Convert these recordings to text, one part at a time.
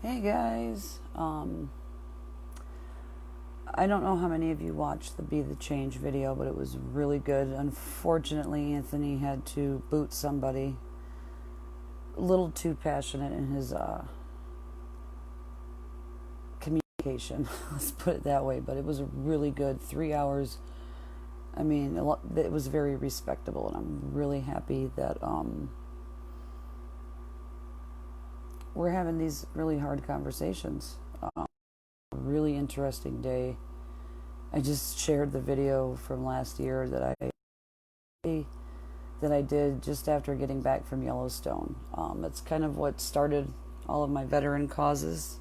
Hey guys, I don't know how many of you watched the Be the Change video, but it was really good. Unfortunately, Anthony had to boot somebody a little too passionate in his communication. Let's put it that way. But it was a really good 3 hours. I mean, it was very respectable, and I'm really happy that we're having these really hard conversations. Really interesting day. I just shared the video from last year that I did just after getting back from Yellowstone. It's kind of what started all of my veteran causes.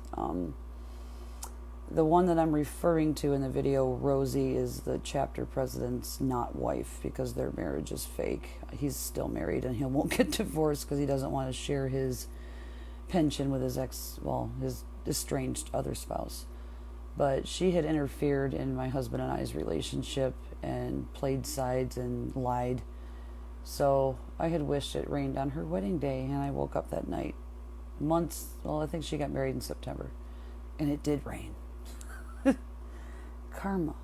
The one that I'm referring to in the video, Rosie, is the chapter president's not wife because their marriage is fake. He's still married and he won't get divorced because he doesn't want to share his pension with his his estranged other spouse. But she had interfered in my husband and I's relationship and played sides and lied. So I had wished it rained on her wedding day, and I woke up that night. I think she got married in September, and it did rain. Karma.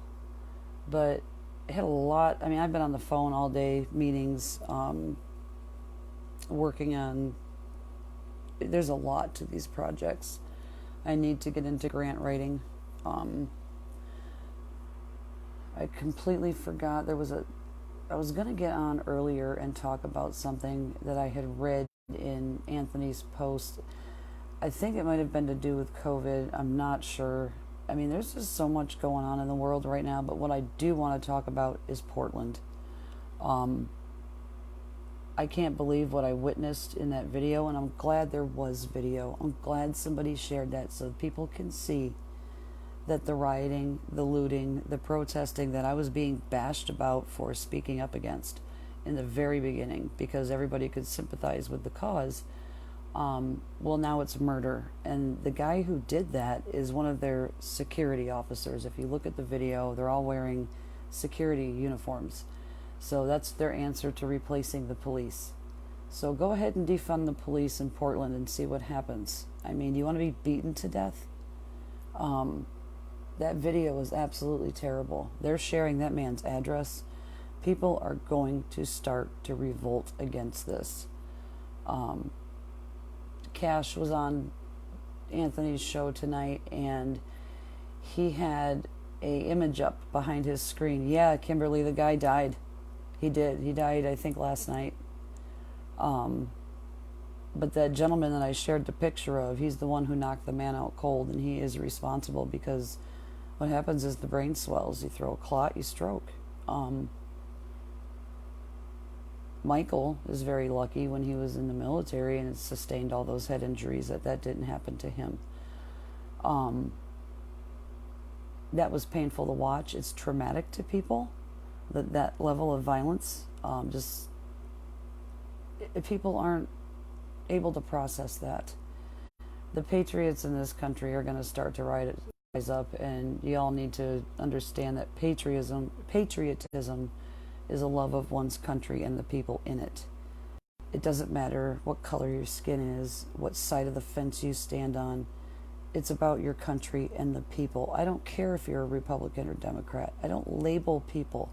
But it had a lot. I mean, I've been on the phone all day, meetings, working on. There's a lot to these projects. I need to get into grant writing. I completely forgot I was going to get on earlier and talk about something that I had read in Anthony's post. I think it might have been to do with COVID. I'm not sure. I mean, there's just so much going on in the world right now, but what I do want to talk about is Portland. I can't believe what I witnessed in that video, and I'm glad there was video. I'm glad somebody shared that so people can see that the rioting, the looting, the protesting that I was being bashed about for speaking up against in the very beginning because everybody could sympathize with the cause, now it's murder. And the guy who did that is one of their security officers. If you look at the video, they're all wearing security uniforms. So that's their answer to replacing the police. So go ahead and defund the police in Portland and see what happens. I mean, you want to be beaten to death? That video was absolutely terrible. They're sharing that man's address. People are going to start to revolt against this. Cash was on Anthony's show tonight, and he had a image up behind his screen. Yeah, Kimberly, the guy died. He did. He died, I think, last night. But that gentleman that I shared the picture of, he's the one who knocked the man out cold, and he is responsible because what happens is the brain swells. You throw a clot, you stroke. Michael is very lucky when he was in the military and sustained all those head injuries that didn't happen to him. That was painful to watch. It's traumatic to people, that level of violence. People aren't able to process that. The patriots in this country are going to start to rise up, and you all need to understand that patriotism is a love of one's country and the people in it. It doesn't matter what color your skin is, what side of the fence you stand on. It's about your country and the people. I don't care if you're a Republican or Democrat. I don't label people.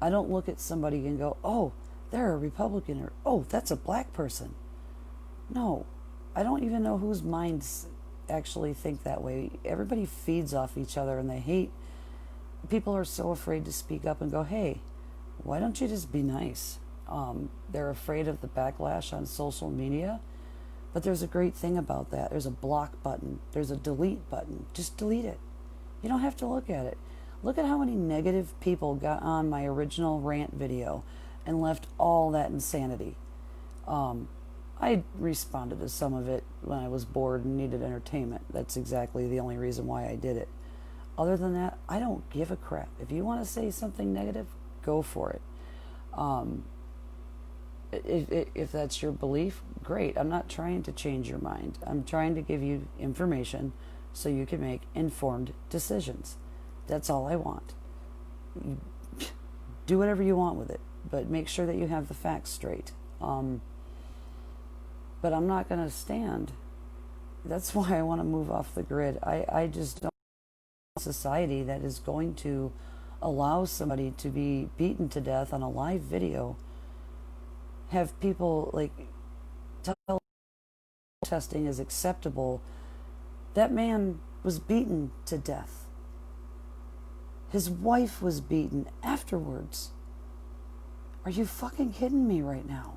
I don't look at somebody and go, oh, they're a Republican, or oh, that's a black person. No, I don't even know whose minds actually think that way. Everybody feeds off each other, and they hate. People are so afraid to speak up and go, hey, why don't you just be nice? They're afraid of the backlash on social media, but there's a great thing about that. There's a block button. There's a delete button. Just delete it. You don't have to look at it. Look at how many negative people got on my original rant video and left all that insanity. I responded to some of it when I was bored and needed entertainment. That's exactly the only reason why I did it. Other than that, I don't give a crap. If you want to say something negative, go for it. If that's your belief, great. I'm not trying to change your mind. I'm trying to give you information so you can make informed decisions. That's all I want. You do whatever you want with it, but make sure that you have the facts straight. But I'm not going to stand that's why I want to move off the grid. I just don't want a society that is going to allow somebody to be beaten to death on a live video, have people like tell testing is acceptable. That man was beaten to death. His wife was beaten afterwards. Are you fucking kidding me right now?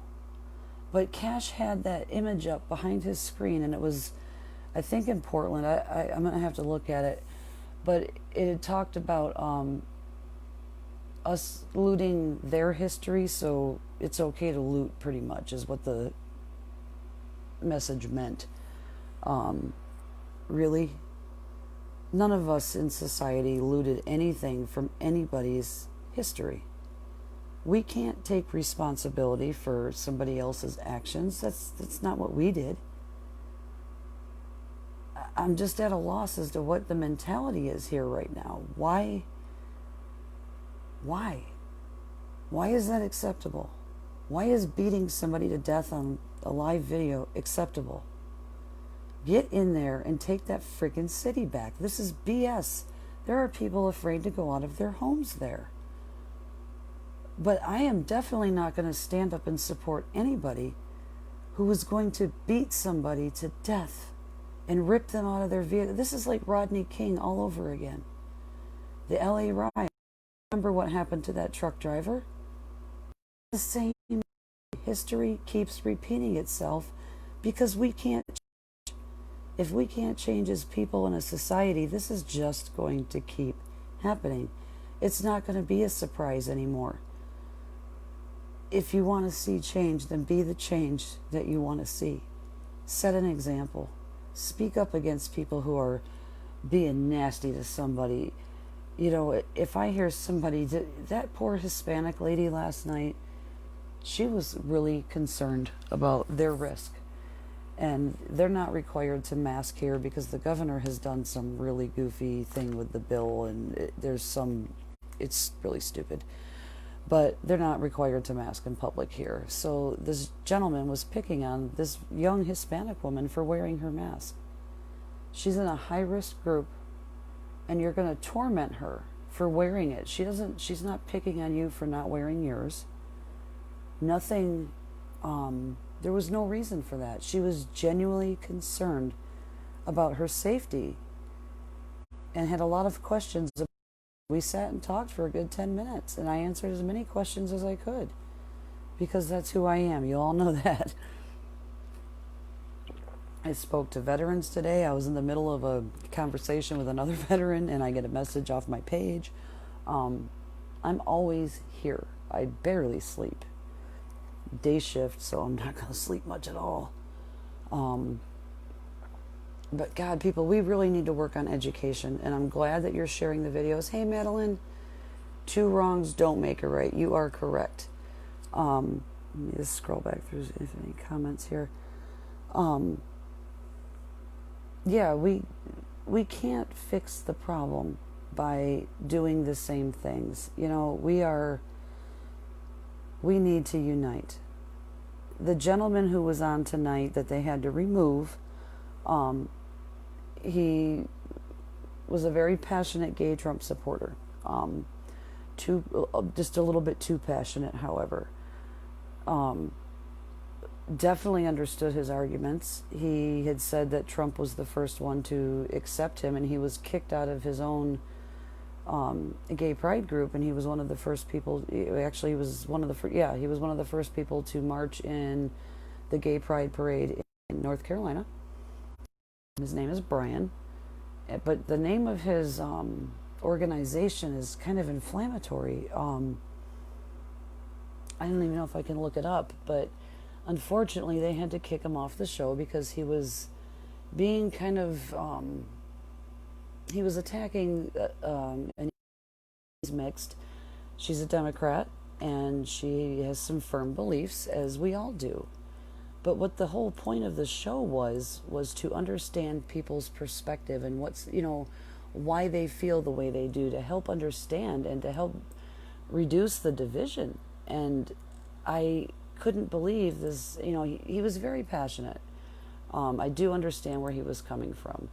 But Cash had that image up behind his screen, and it was, I think, in Portland. I'm going to have to look at it. But it had talked about us looting their history, so it's okay to loot, pretty much, is what the message meant. Really? None of us in society looted anything from anybody's history. We can't take responsibility for somebody else's actions. That's not what we did. I'm just at a loss as to what the mentality is here right now. Why? Why is that acceptable? Why is beating somebody to death on a live video acceptable? Get in there and take that freaking city back. This is BS. There are people afraid to go out of their homes there. But I am definitely not going to stand up and support anybody who is going to beat somebody to death and rip them out of their vehicle. This is like Rodney King all over again. The LA riot. Remember what happened to that truck driver? The same history keeps repeating itself because we can't. If we can't change as people in a society, this is just going to keep happening. It's not going to be a surprise anymore. If you want to see change, then be the change that you want to see. Set an example. Speak up against people who are being nasty to somebody. You know, if I hear somebody, that poor Hispanic lady last night, she was really concerned about their risk. And they're not required to mask here because the governor has done some really goofy thing with the bill, and it's really stupid. But they're not required to mask in public here. So this gentleman was picking on this young Hispanic woman for wearing her mask. She's in a high-risk group, and you're going to torment her for wearing it. She's not picking on you for not wearing yours. Nothing, there was no reason for that. She was genuinely concerned about her safety and had a lot of questions. We sat and talked for a good 10 minutes, and I answered as many questions as I could because that's who I am. You all know that. I spoke to veterans today. I was in the middle of a conversation with another veteran, and I get a message off my page. I'm always here. I barely sleep. Day shift, so I'm not going to sleep much at all. But God, people, we really need to work on education, and I'm glad that you're sharing the videos. Hey, Madeline, 2 wrongs don't make a right. You are correct. Let me just scroll back through if any comments here. Yeah, we can't fix the problem by doing the same things. You know, we need to unite. The gentleman who was on tonight that they had to remove, he was a very passionate gay Trump supporter. Just a little bit too passionate, however. Definitely understood his arguments. He had said that Trump was the first one to accept him, and he was kicked out of his own gay pride group, and he was one of the first people. Actually, he was one of the first people to march in the gay pride parade in North Carolina. His name is Brian, but the name of his organization is kind of inflammatory. I don't even know if I can look it up, but unfortunately they had to kick him off the show because he was being kind of he was attacking and he's mixed. She's a Democrat and she has some firm beliefs, as we all do. But what the whole point of the show was to understand people's perspective and why they feel the way they do, to help understand and to help reduce the division. And I couldn't believe this. He was very passionate. I do understand where he was coming from,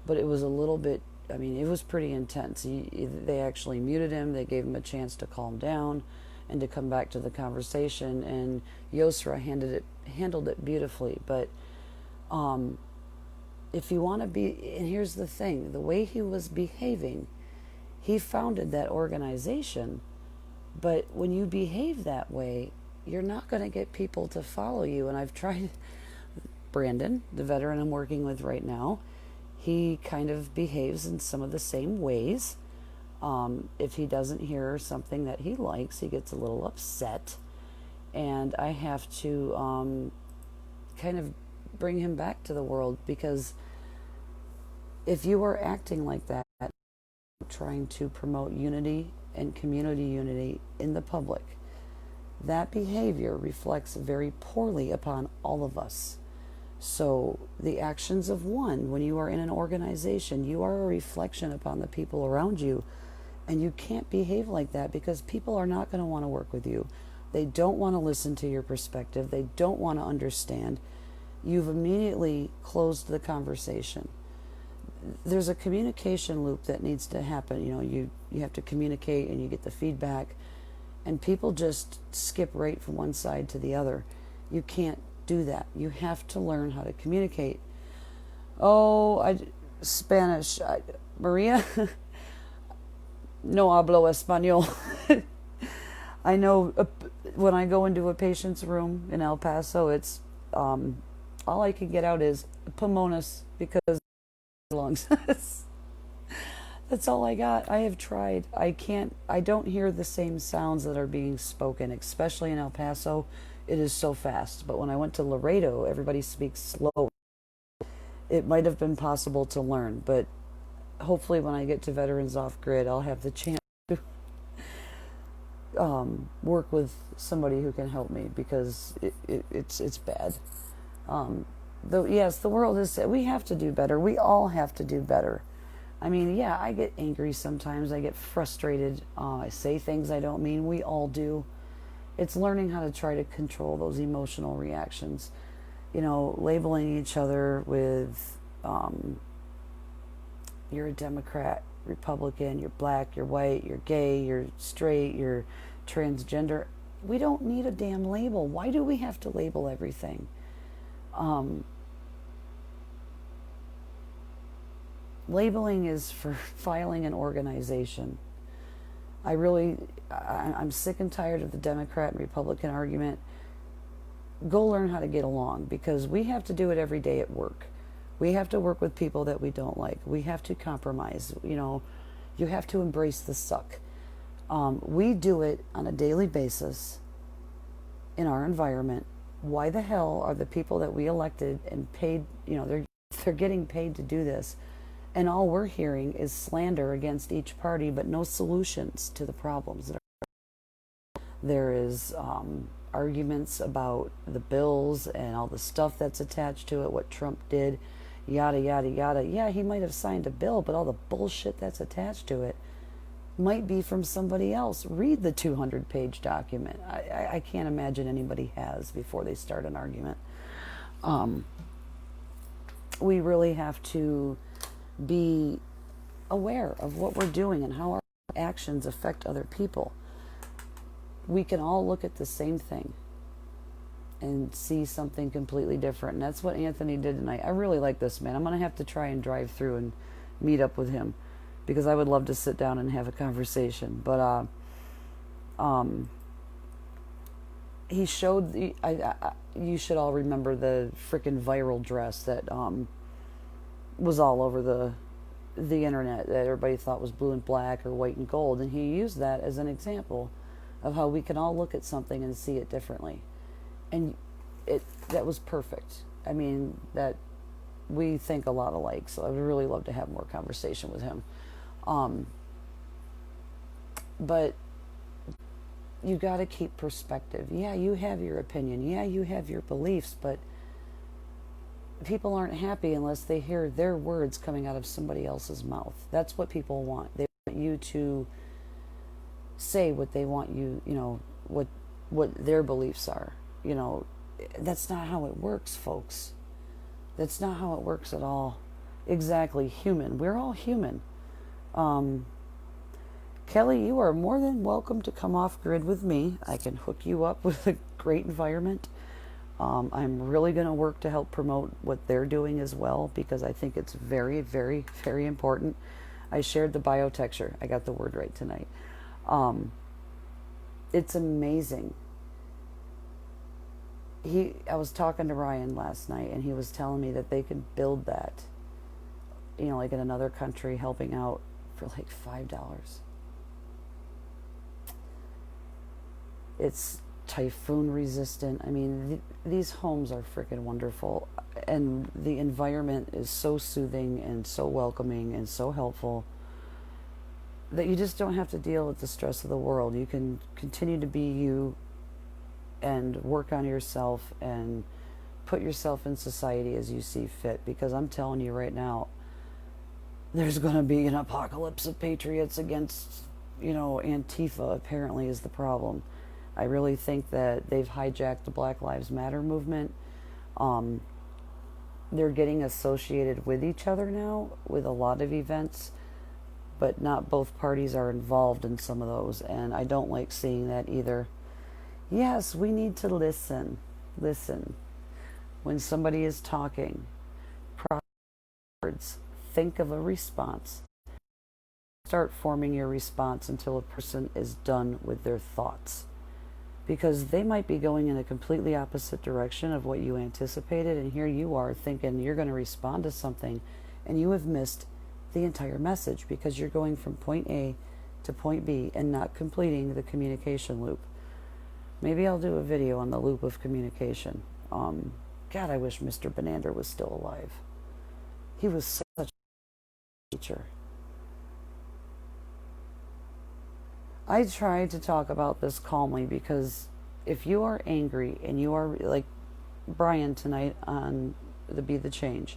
but it was a little bit, I mean, it was pretty intense. They actually muted him. They gave him a chance to calm down and to come back to the conversation, and Yosra handled it beautifully. But if you want to be, and here's the thing, the way he was behaving, he founded that organization, but when you behave that way, you're not going to get people to follow you. And I've tried, Brandon, the veteran I'm working with right now, he kind of behaves in some of the same ways. If he doesn't hear something that he likes, he gets a little upset. And I have to kind of bring him back to the world, because if you are acting like that, trying to promote unity and community unity in the public, that behavior reflects very poorly upon all of us. So the actions of one, when you are in an organization, you are a reflection upon the people around you, and you can't behave like that, because people are not going to want to work with you. They don't want to listen to your perspective. They don't want to understand. You've immediately closed the conversation. There's a communication loop that needs to happen. You know, you have to communicate and you get the feedback, and people just skip right from one side to the other. You can't do that. You have to learn how to communicate. Spanish. Maria, no hablo español. I know when I go into a patient's room in El Paso, it's all I can get out is Pomonas, because lungs. That's all I got. I have tried. I don't hear the same sounds that are being spoken, especially in El Paso. It is so fast. But when I went to Laredo, everybody speaks slow. It might have been possible to learn, but hopefully when I get to Veterans Off Grid, I'll have the chance to work with somebody who can help me, because it's bad. Yes, the world is, we have to do better. We all have to do better. I mean, yeah, I get angry sometimes. I get frustrated. I say things I don't mean. We all do. It's learning how to try to control those emotional reactions. You know, labeling each other with, you're a Democrat, Republican, you're black, you're white, you're gay, you're straight, you're transgender. We don't need a damn label. Why do we have to label everything? Labeling is for filing an organization. I'm sick and tired of the Democrat and Republican argument. Go learn how to get along, because we have to do it every day at work. We have to work with people that we don't like. We have to compromise. You know, you have to embrace the suck. We do it on a daily basis in our environment. Why the hell are the people that we elected and paid, you know, they're getting paid to do this, and all we're hearing is slander against each party, but no solutions to the problems that are. There is arguments about the bills and all the stuff that's attached to it, what Trump did, yada, yada, yada. Yeah, he might have signed a bill, but all the bullshit that's attached to it might be from somebody else. Read the 200-page document. I can't imagine anybody has before they start an argument. We really have to be aware of what we're doing and how our actions affect other people. We can all look at the same thing and see something completely different. And that's what Anthony did tonight. I really like this man. I'm going to have to try and drive through and meet up with him, because I would love to sit down and have a conversation. But he showed you should all remember the freaking viral dress that was all over the internet, that everybody thought was blue and black or white and gold, and he used that as an example of how we can all look at something and see it differently. And that was perfect. I mean, that we think a lot alike, so I would really love to have more conversation with him. But you got to keep perspective. Yeah, you have your opinion. Yeah, you have your beliefs, but people aren't happy unless they hear their words coming out of somebody else's mouth. That's what people want. They want you to say what they want you, you know, what their beliefs are. You know, that's not how it works, folks. That's not how it works at all. Exactly, human. We're all human. Um, Kelly, you are more than welcome to come off grid with me. I can hook you up with a great environment. I'm really going to work to help promote what they're doing as well because I think it's very, very, very important. I shared the biotexture. I got the word right tonight. Um, it's amazing. I was talking to Ryan last night, and he was telling me that they could build that, like in another country, helping out for like $5. It's typhoon resistant. I mean, these homes are freaking wonderful, and the environment is so soothing and so welcoming and so helpful that you just don't have to deal with the stress of the world. You can continue to be you and work on yourself and put yourself in society as you see fit, because I'm telling you right now, there's going to be an apocalypse of patriots against, Antifa apparently is the problem. I really think that they've hijacked the Black Lives Matter movement. They're getting associated with each other now with a lot of events, but not both parties are involved in some of those, and I don't like seeing that either. Yes, we need to listen. Listen. When somebody is talking, words, think of a response. Start forming your response until a person is done with their thoughts. Because they might be going in a completely opposite direction of what you anticipated, and here you are thinking you're going to respond to something, and you have missed the entire message because you're going from point A to point B and not completing the communication loop. Maybe I'll do a video on the loop of communication. God, I wish Mr. Benander was still alive. He was such a teacher. I try to talk about this calmly because if you are angry and you are like Brian tonight on the Be the Change,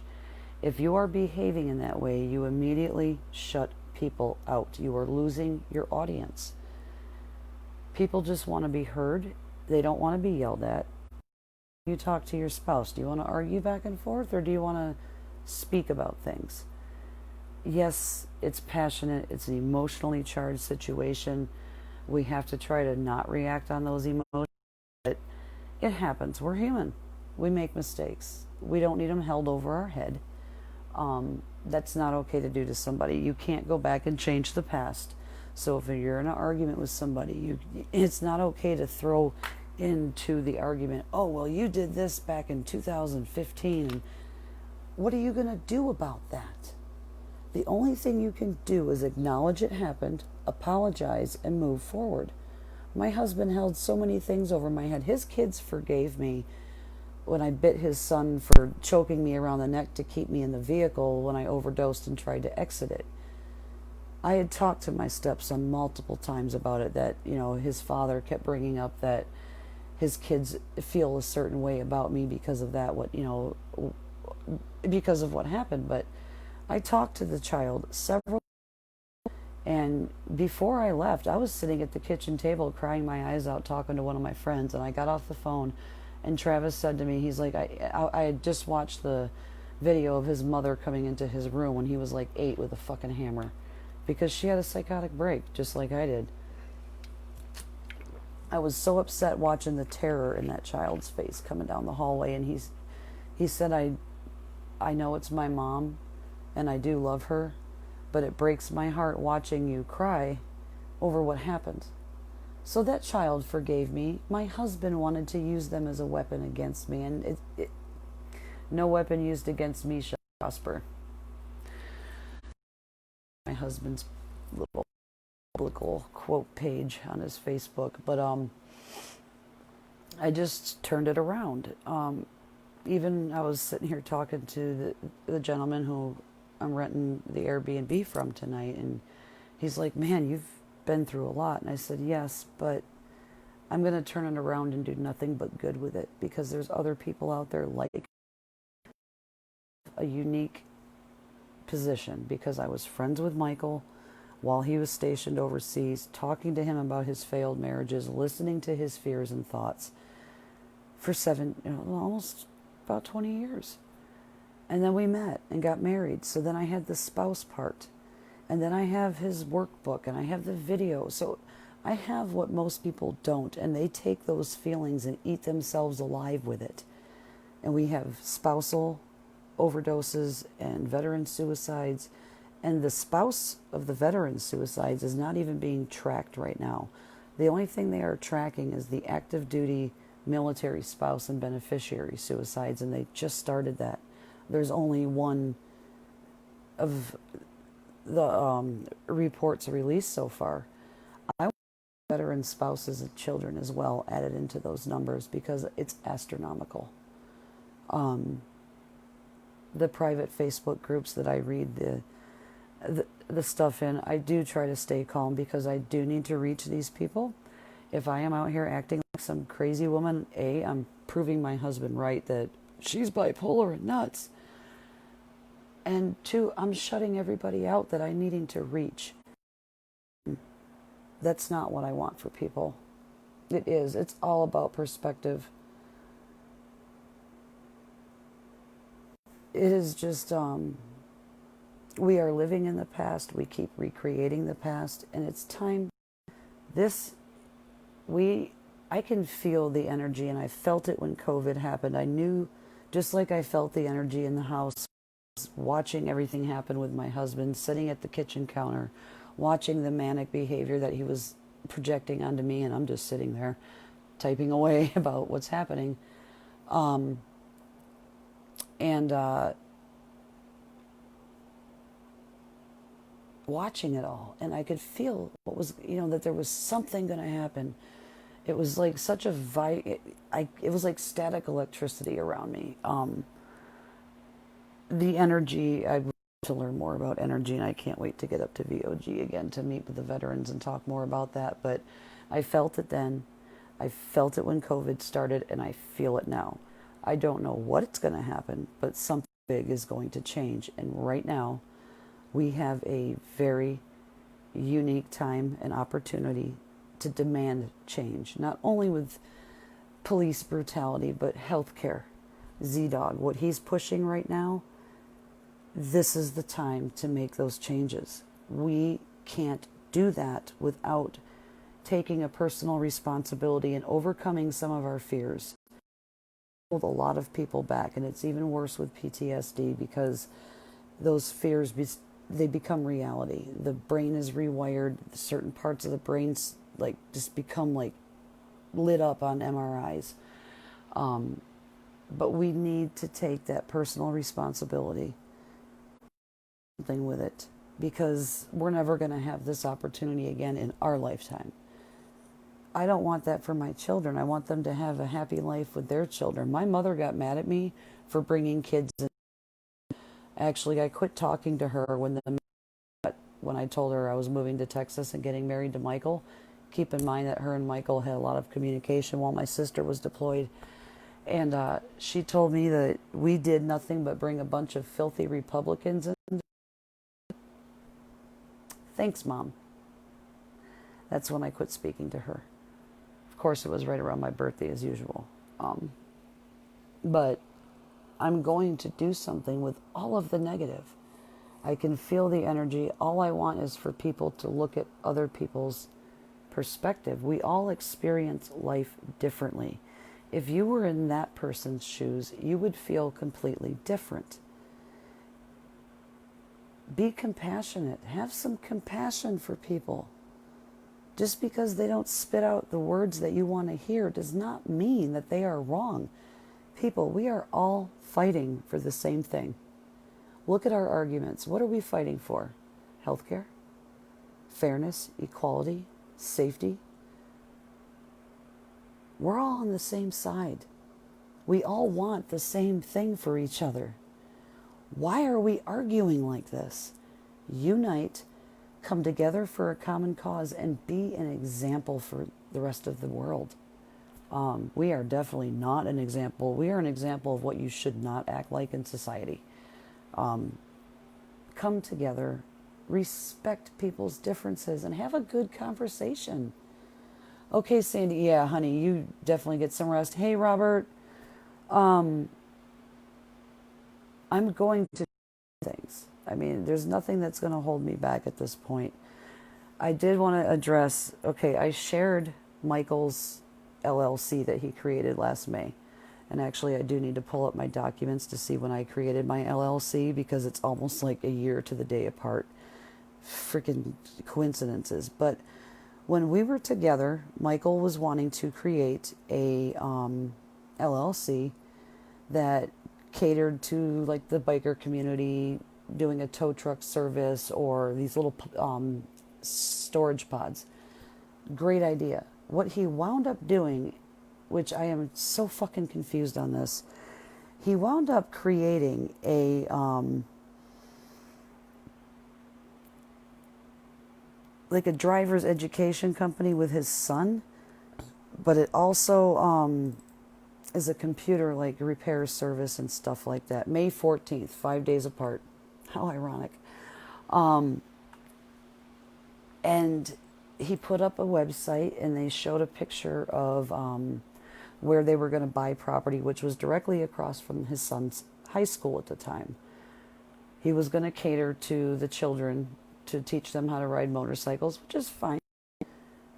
if you are behaving in that way, you immediately shut people out. You are losing your audience. People just want to be heard. They don't want to be yelled at. You talk to your spouse. Do you want to argue back and forth, or do you want to speak about things? Yes, it's passionate. It's an emotionally charged situation. We have to try to not react on those emotions. But it happens. We're human. We make mistakes. We don't need them held over our head. That's not okay to do to somebody. You can't go back and change the past. So if you're in an argument with somebody, it's not okay to throw into the argument, oh, well, you did this back in 2015. And what are you going to do about that? The only thing you can do is acknowledge it happened, apologize, and move forward. My husband held so many things over my head. His kids forgave me when I bit his son for choking me around the neck to keep me in the vehicle when I overdosed and tried to exit it. I had talked to my stepson multiple times about it, that, his father kept bringing up that his kids feel a certain way about me because of that, because of what happened. But I talked to the child several times, and before I left, I was sitting at the kitchen table crying my eyes out talking to one of my friends, and I got off the phone, and Travis said to me, he's like, I had just watched the video of his mother coming into his room when he was like 8 with a fucking hammer, because she had a psychotic break, just like I did. I was so upset watching the terror in that child's face coming down the hallway, and he said, I know it's my mom, and I do love her, but it breaks my heart watching you cry over what happened. So that child forgave me. My husband wanted to use them as a weapon against me, and no weapon used against me shall prosper. My husband's little biblical quote page on his Facebook, but I just turned it around. Even I was sitting here talking to the gentleman who I'm renting the Airbnb from tonight, and he's like, man, you've been through a lot. And I said, yes, but I'm going to turn it around and do nothing but good with it, because there's other people out there like a unique position, because I was friends with Michael while he was stationed overseas, talking to him about his failed marriages, listening to his fears and thoughts for almost about 20 years. And then we met and got married. So then I had the spouse part. And then I have his workbook and I have the video. So I have what most people don't. And they take those feelings and eat themselves alive with it. And we have spousal overdoses and veteran suicides. And the spouse of the veteran suicides is not even being tracked right now. The only thing they are tracking is the active duty military spouse and beneficiary suicides, and they just started that. There's only one of the reports released so far. I want veteran spouses and children as well added into those numbers because it's astronomical. The private Facebook groups that I read the stuff in, I do try to stay calm because I do need to reach these people. If I am out here acting like some crazy woman, I'm proving my husband right that she's bipolar and nuts. And 2, I'm shutting everybody out that I'm needing to reach. That's not what I want for people. It is. It's all about perspective. It is just, we are living in the past. We keep recreating the past. And it's time. I can feel the energy, and I felt it when COVID happened. I knew, just like I felt the energy in the house, watching everything happen with my husband, sitting at the kitchen counter, watching the manic behavior that he was projecting onto me, and I'm just sitting there typing away about what's happening. Watching it all, and I could feel what was, that there was something going to happen. It was like such a it was like static electricity around me. The energy, I'd love to learn more about energy, and I can't wait to get up to VOG again to meet with the veterans and talk more about that. But I felt it then, I felt it when COVID started, and I feel it now. I don't know what's going to happen, but something big is going to change. And right now, we have a very unique time and opportunity to demand change, not only with police brutality, but healthcare. Z-Dog, what he's pushing right now, this is the time to make those changes. We can't do that without taking a personal responsibility and overcoming some of our fears. Hold a lot of people back, and it's even worse with PTSD because those fears they become reality. The brain is rewired. Certain parts of the brain just become lit up on MRIs. But we need to take that personal responsibility, something with it, because we're never going to have this opportunity again in our lifetime. I don't want that for my children. I want them to have a happy life with their children. My mother got mad at me for bringing kids in. Actually, I quit talking to her when I told her I was moving to Texas and getting married to Michael. Keep in mind that her and Michael had a lot of communication while my sister was deployed. And she told me that we did nothing but bring a bunch of filthy Republicans in. Thanks, Mom. That's when I quit speaking to her. Of course, it was right around my birthday as usual. But I'm going to do something with all of the negative. I can feel the energy. All I want is for people to look at other people's perspective. We all experience life differently. If you were in that person's shoes, you would feel completely different. Be compassionate. Have some compassion for people. Just because they don't spit out the words that you want to hear does not mean that they are wrong. People, we are all fighting for the same thing. Look at our arguments. What are we fighting for? Healthcare? Fairness? Equality? Safety? We're all on the same side. We all want the same thing for each other. Why are we arguing like this? Unite, come together for a common cause, and be an example for the rest of the world. We are definitely not an example. We are an example of what you should not act like in society. Come together, respect people's differences, and have a good conversation. Okay, Sandy, yeah, honey, you definitely get some rest. Hey, Robert, I'm going to do things. I mean, there's nothing that's going to hold me back at this point. I did want to address, okay, I shared Michael's LLC that he created last May. And actually, I do need to pull up my documents to see when I created my LLC because it's almost like a year to the day apart. Freaking coincidences. But when we were together, Michael was wanting to create a LLC that catered to like the biker community, doing a tow truck service or these little storage pods. Great idea. What he wound up doing, which I am so fucking confused on this, he wound up creating a like a driver's education company with his son, but it also is a computer like repair service and stuff like that. May 14th, 5 days apart. How ironic. And he put up a website and they showed a picture of where they were going to buy property, which was directly across from his son's high school at the time. He was going to cater to the children to teach them how to ride motorcycles, which is fine.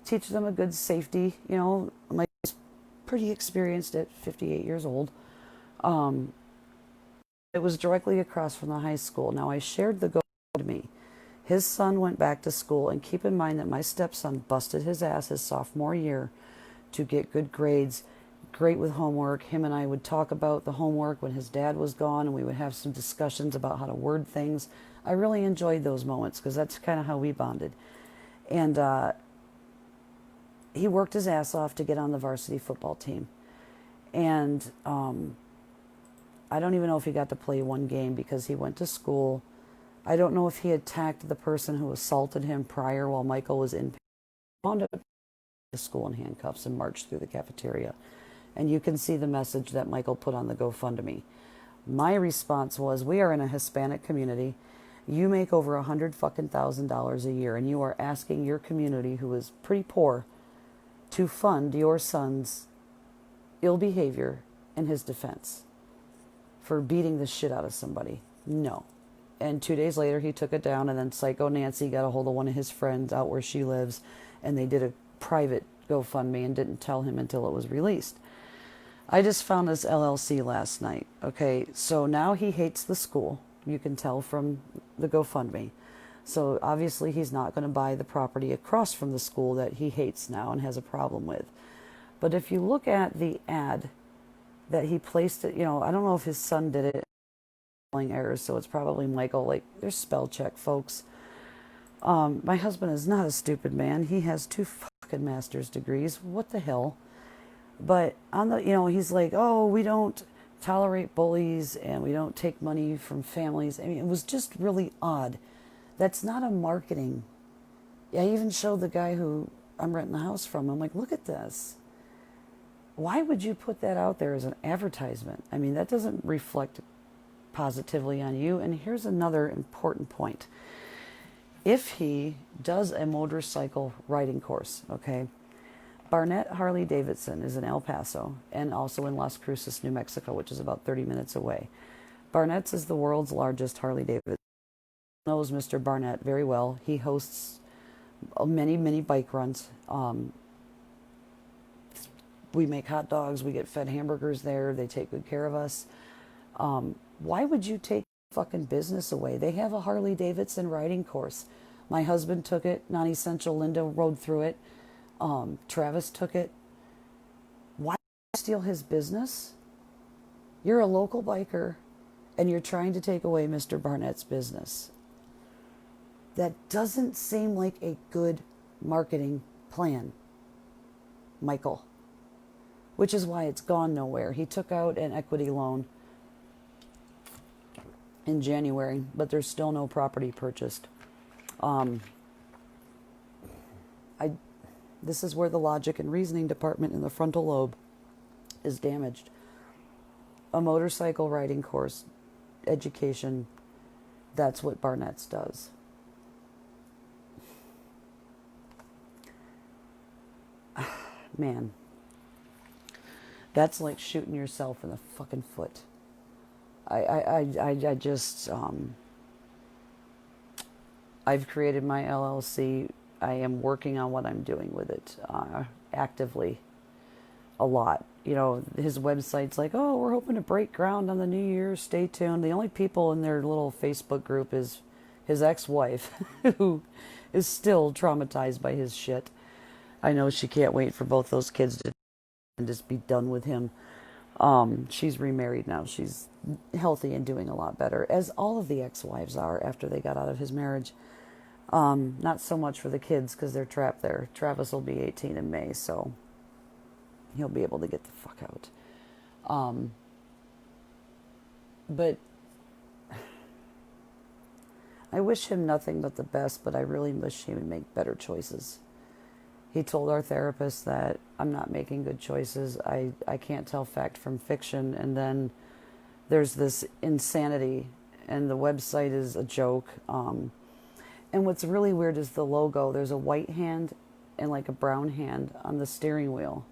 Teach them a good safety, you know, Mike was pretty experienced at 58 years old. It was directly across from the high school. Now I shared the GoFundMe. His son went back to school, and keep in mind that my stepson busted his ass his sophomore year to get good grades, great with homework. Him and I would talk about the homework when his dad was gone, and we would have some discussions about how to word things. I really enjoyed those moments because that's kind of how we bonded. And he worked his ass off to get on the varsity football team. And I don't even know if he got to play one game because he went to school. I don't know if he attacked the person who assaulted him prior while Michael was in. He wound up to school in handcuffs and marched through the cafeteria. And you can see the message that Michael put on the GoFundMe. My response was, we are in a Hispanic community. You make over $100,000 a year, and you are asking your community, who is pretty poor, to fund your son's ill behavior in his defense for beating the shit out of somebody. No. And 2 days later, he took it down, and then Psycho Nancy got a hold of one of his friends out where she lives, and they did a private GoFundMe and didn't tell him until it was released. I just found this LLC last night. Okay, so now he hates the school. You can tell from the GoFundMe. So obviously he's not going to buy the property across from the school that he hates now and has a problem with. But if you look at the ad that he placed it, you know, I don't know if his son did it, errors, so it's probably Michael. Like, there's spell check, folks. My husband is not a stupid man. He has 2 fucking master's degrees. What the hell? But on the, you know, he's like, oh, we don't tolerate bullies and we don't take money from families. I mean, it was just really odd. That's not a marketing. I even showed the guy who I'm renting the house from. I'm like, look at this. Why would you put that out there as an advertisement? I mean, that doesn't reflect positively on you. And here's another important point. If he does a motorcycle riding course, okay, Barnett Harley Davidson is in El Paso and also in Las Cruces, New Mexico, which is about 30 minutes away. Barnett's is the world's largest Harley Davidson. Knows Mr. Barnett very well. He hosts many, many bike runs. We make hot dogs. We get fed hamburgers there. They take good care of us. Why would you take fucking business away? They have a Harley Davidson riding course. My husband took it. Non-essential Linda rode through it. Travis took it. Why steal his business? You're a local biker and you're trying to take away Mr. Barnett's business. That doesn't seem like a good marketing plan, Michael. Which is why it's gone nowhere. He took out an equity loan in January, but there's still no property purchased. This is where the logic and reasoning department in the frontal lobe is damaged. A motorcycle riding course, education, that's what Barnett's does. Man, that's like shooting yourself in the fucking foot. I just, I've created my LLC. I am working on what I'm doing with it actively a lot. You know, his website's like, oh, we're hoping to break ground on the new year. Stay tuned. The only people in their little Facebook group is his ex-wife, who is still traumatized by his shit. I know she can't wait for both those kids to just be done with him. She's remarried now. She's healthy and doing a lot better, as all of the ex-wives are after they got out of his marriage. Not so much for the kids because they're trapped there. Travis will be 18 in May, so he'll be able to get the fuck out. But I wish him nothing but the best, but I really wish he would make better choices. He told our therapist that I'm not making good choices. I can't tell fact from fiction. And then there's this insanity, and the website is a joke. And what's really weird is the logo. There's a white hand and like a brown hand on the steering wheel.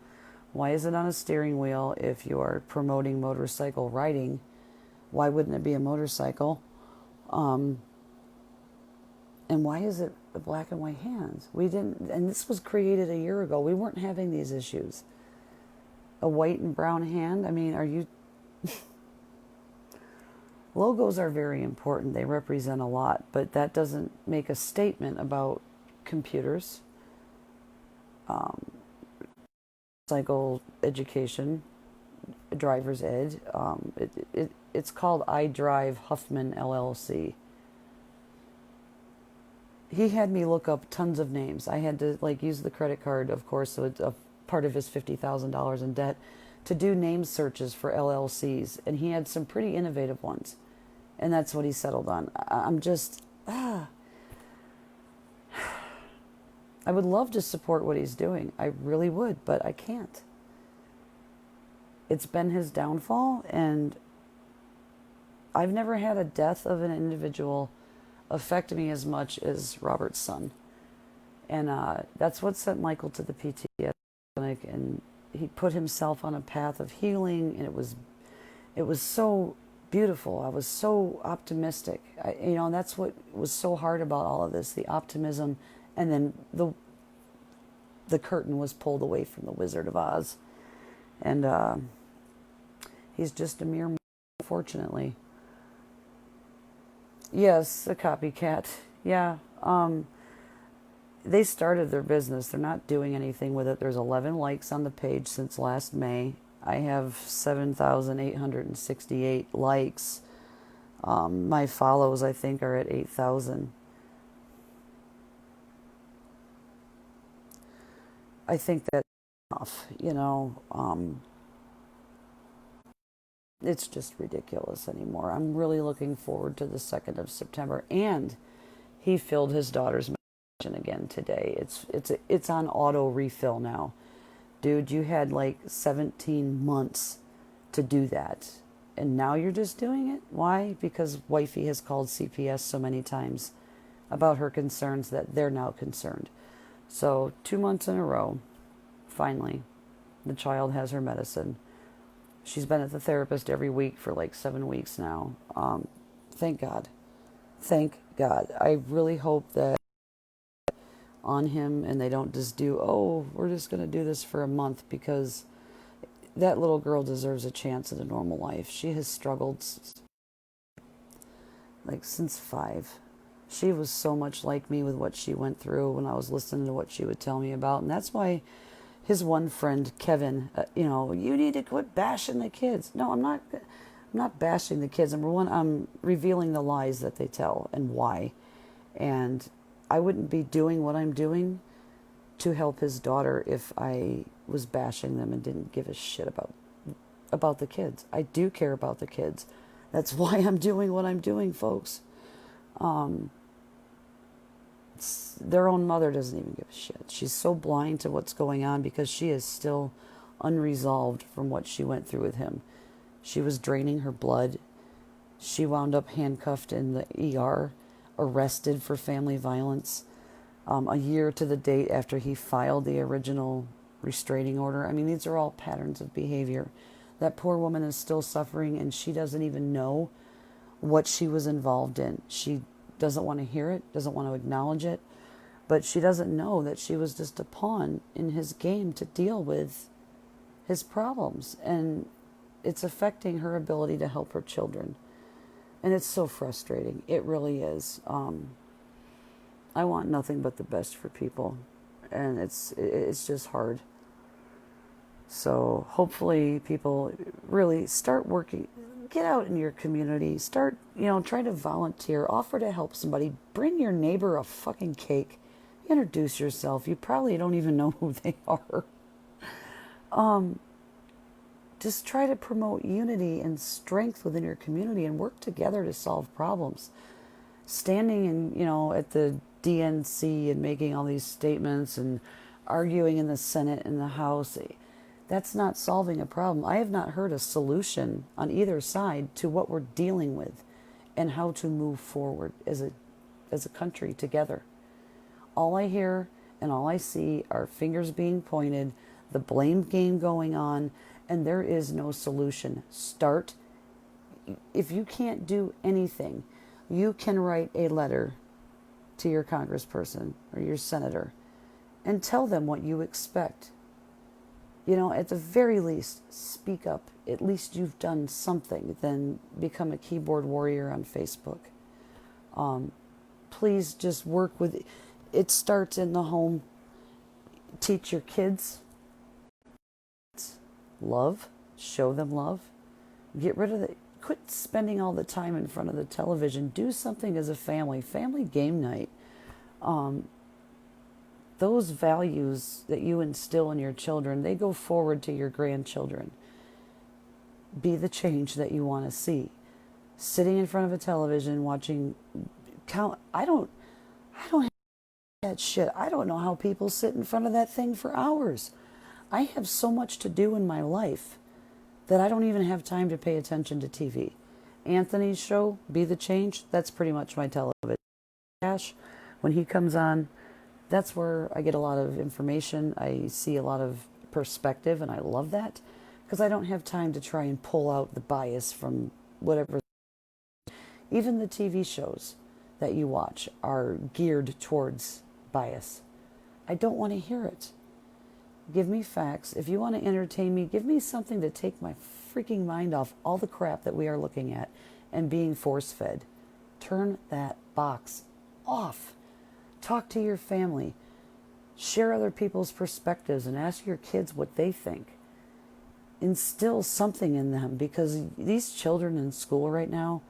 Why is it on a steering wheel if you are promoting motorcycle riding? Why wouldn't it be a motorcycle? And why is it the black and white hands? We didn't, and this was created a year ago. We weren't having these issues. A white and brown hand? I mean, are you... Logos are very important. They represent a lot, but that doesn't make a statement about computers, cycle education, driver's ed. It's called iDrive Huffman LLC. He had me look up tons of names. I had to use the credit card, of course, so it's a part of his $50,000 in debt, to do name searches for LLCs, and he had some pretty innovative ones, and that's what he settled on. I'm just, I would love to support what he's doing. I really would, but I can't. It's been his downfall, and I've never had a death of an individual affect me as much as Robert's son. And that's what sent Michael to the PTSD clinic, and he put himself on a path of healing, and it was so beautiful. I was so optimistic. And that's what was so hard about all of this, the optimism, and then the curtain was pulled away from the Wizard of Oz. And he's just a mere, unfortunately. Yes, a copycat. Yeah. They started their business. They're not doing anything with it. There's 11 likes on the page since last May. I have 7,868 likes. My follows, I think, are at 8,000. I think that's enough, it's just ridiculous anymore. I'm really looking forward to the 2nd of September. And he filled his daughter's medication again today. It's on auto refill now. Dude, you had 17 months to do that. And now you're just doing it? Why? Because wifey has called CPS so many times about her concerns that they're now concerned. So 2 months in a row, finally, the child has her medicine. She's been at the therapist every week for 7 weeks now. Thank God. Thank God. I really hope that on him and they don't just do, we're just going to do this for a month, because that little girl deserves a chance at a normal life. She has struggled since 5. She was so much like me with what she went through when I was listening to what she would tell me about. And that's why his one friend, Kevin, you need to quit bashing the kids. No, I'm not bashing the kids. Number one, I'm revealing the lies that they tell and why. And I wouldn't be doing what I'm doing to help his daughter if I was bashing them and didn't give a shit about the kids. I do care about the kids. That's why I'm doing what I'm doing, folks. Their own mother doesn't even give a shit. She's so blind to what's going on because she is still unresolved from what she went through with him. She was draining her blood. She wound up handcuffed in the ER, arrested for family violence, a year to the date after he filed the original restraining order. I mean, these are all patterns of behavior That poor woman is still suffering, and she doesn't even know what she was involved in. She doesn't want to hear it, doesn't want to acknowledge it, but she doesn't know that she was just a pawn in his game to deal with his problems, and it's affecting her ability to help her children. And it's so frustrating. It really is. I want nothing but the best for people, and it's just hard. So hopefully people really start working, get out in your community, start, try to volunteer, offer to help somebody, bring your neighbor a fucking cake, introduce yourself. You probably don't even know who they are. Just try to promote unity and strength within your community and work together to solve problems. Standing at the DNC and making all these statements and arguing in the Senate and the House, that's not solving a problem. I have not heard a solution on either side to what we're dealing with and how to move forward as a country together. All I hear and all I see are fingers being pointed, the blame game going on, and there is no solution. Start. If you can't do anything, you can write a letter to your congressperson or your senator and tell them what you expect. At the very least, speak up. At least you've done something. Then become a keyboard warrior on Facebook. Please just work with it. It starts in the home. Teach your kids love. Show them love. Get rid of the... Quit spending all the time in front of the television. Do something as a family. Family game night. Those values that you instill in your children, they go forward to your grandchildren. Be the change that you want to see. Sitting in front of a television, watching... I don't have that shit. I don't know how people sit in front of that thing for hours. I have so much to do in my life that I don't even have time to pay attention to TV. Anthony's show, Be the Change, that's pretty much my television. Ash, when he comes on, that's where I get a lot of information. I see a lot of perspective, and I love that because I don't have time to try and pull out the bias from whatever. Even the TV shows that you watch are geared towards bias. I don't want to hear it. Give me facts. If you want to entertain me, give me something to take my freaking mind off all the crap that we are looking at and being force-fed. Turn that box off. Talk to your family. Share other people's perspectives and ask your kids what they think. Instill something in them, because these children in school right now,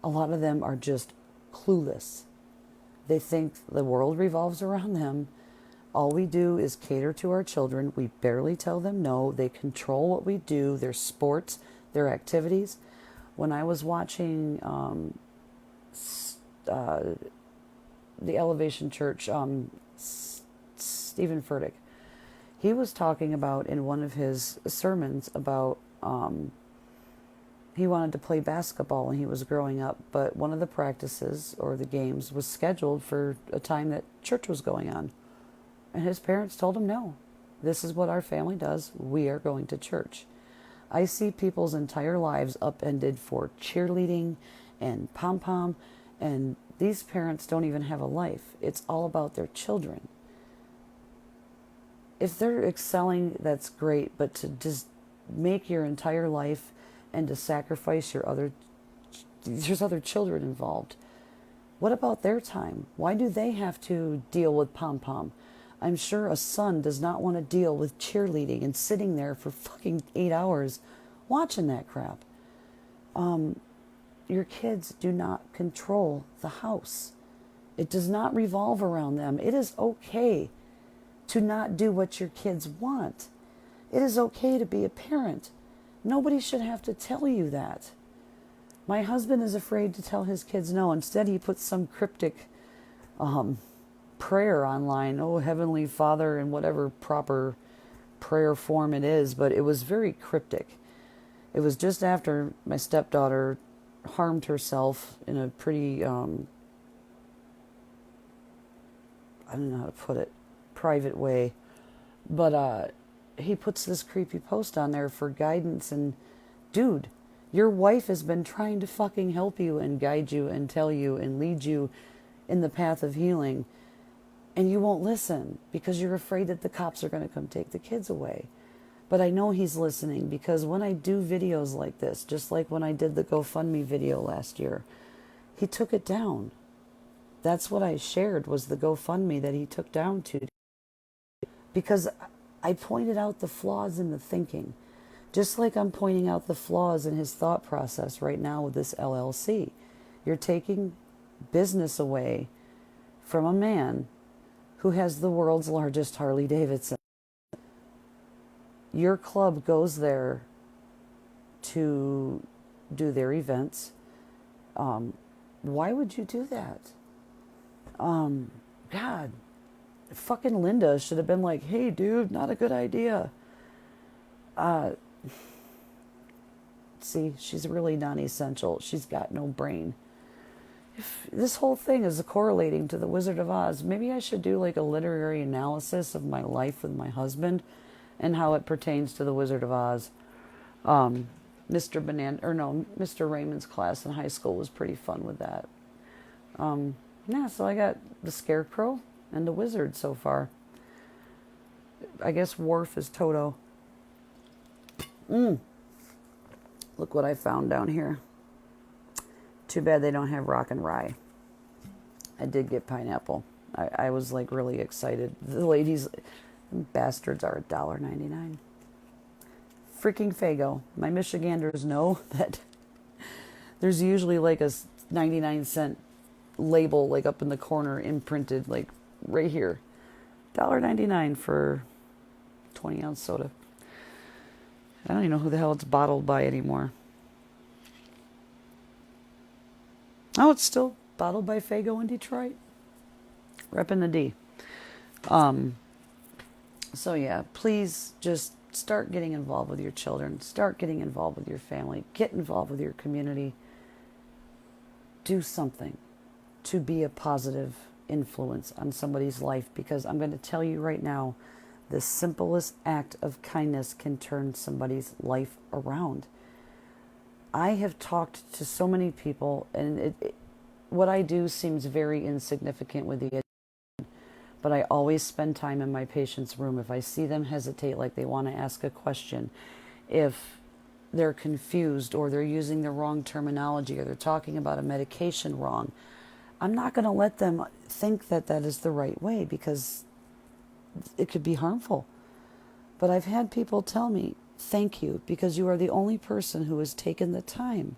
a lot of them are just clueless. They think the world revolves around them. All we do is cater to our children. We barely tell them no. They control what we do, their sports, their activities. When I was watching the Elevation Church, Stephen Furtick, he was talking about in one of his sermons about he wanted to play basketball when he was growing up, but one of the practices or the games was scheduled for a time that church was going on. And his parents told him, no, this is what our family does. We are going to church. I see people's entire lives upended for cheerleading and pom-pom, and these parents don't even have a life. It's all about their children. If they're excelling, that's great, but to just make your entire life and to sacrifice there's other children involved. What about their time? Why do they have to deal with pom-pom? I'm sure a son does not want to deal with cheerleading and sitting there for fucking 8 hours watching that crap. Your kids do not control the house. It does not revolve around them. It is okay to not do what your kids want. It is okay to be a parent. Nobody should have to tell you that. My husband is afraid to tell his kids no. Instead, he puts some cryptic prayer online. Oh, Heavenly Father, in whatever proper prayer form it is. But it was very cryptic. It was just after my stepdaughter harmed herself in a pretty, I don't know how to put it, private way. But he puts this creepy post on there for guidance, and dude, your wife has been trying to fucking help you and guide you and tell you and lead you in the path of healing, and you won't listen because you're afraid that the cops are going to come take the kids away. But I know he's listening, because when I do videos like this, just like when I did the GoFundMe video last year, he took it down. That's what I shared, was the GoFundMe that he took down to. Because I pointed out the flaws in the thinking. Just like I'm pointing out the flaws in his thought process right now with this LLC. You're taking business away from a man who has the world's largest Harley Davidson. Your club goes there to do their events. Why would you do that? God, fucking Linda should have been like, hey dude, not a good idea. See, she's really non-essential. She's got no brain. If this whole thing is correlating to the Wizard of Oz, maybe I should do like a literary analysis of my life with my husband and how it pertains to the Wizard of Oz. Mr. Raymond's class in high school was pretty fun with that. Yeah, so I got the Scarecrow and the Wizard so far. I guess Worf is Toto. Look what I found down here. Too bad they don't have rock and rye. I did get pineapple. I was like really excited. The ladies, bastards, are $1.99. Freaking Faygo. My Michiganders know that there's usually like a 99-cent label like up in the corner imprinted like right here. $1.99 for 20-ounce soda. I don't even know who the hell it's bottled by anymore. Oh, it's still bottled by Faygo in Detroit. Repping the D. So yeah, please just start getting involved with your children. Start getting involved with your family. Get involved with your community. Do something to be a positive influence on somebody's life, because I'm going to tell you right now, the simplest act of kindness can turn somebody's life around. I have talked to so many people, and what I do seems very insignificant with the education, but I always spend time in my patient's room. If I see them hesitate, like they want to ask a question, if they're confused or they're using the wrong terminology or they're talking about a medication wrong, I'm not going to let them think that that is the right way, because it could be harmful. But I've had people tell me, thank you, because you are the only person who has taken the time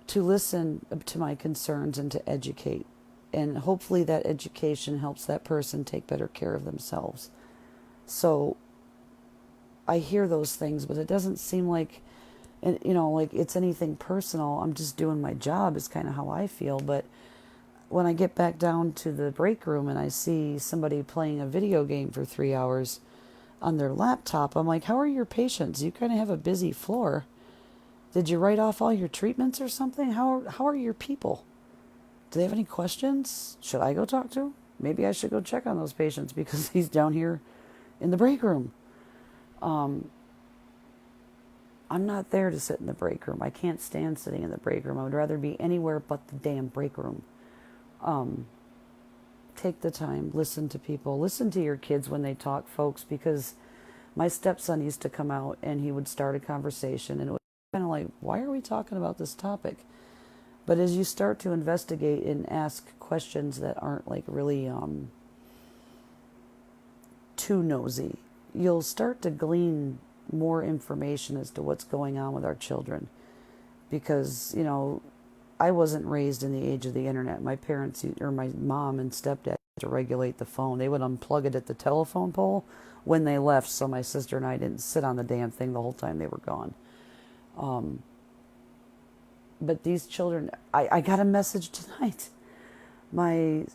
to listen to my concerns and to educate. And hopefully that education helps that person take better care of themselves. So I hear those things, but it doesn't seem like, like it's anything personal. I'm just doing my job is kind of how I feel. But when I get back down to the break room and I see somebody playing a video game for 3 hours on their laptop, I'm like, how are your patients? You kind of have a busy floor. Did you write off all your treatments or something? How are your people? Do they have any questions? Should I go talk to him? Maybe I should go check on those patients because he's down here in the break room. I'm not there to sit in the break room. I can't stand sitting in the break room. I would rather be anywhere but the damn break room. Take the time, listen to people, listen to your kids when they talk, folks, because my stepson used to come out and he would start a conversation and it was kind of like, why are we talking about this topic? But as you start to investigate and ask questions that aren't like really too nosy, you'll start to glean more information as to what's going on with our children. Because, I wasn't raised in the age of the internet. My parents, or my mom and stepdad, had to regulate the phone. They would unplug it at the telephone pole when they left, so my sister and I didn't sit on the damn thing the whole time they were gone. But these children, I got a message tonight. My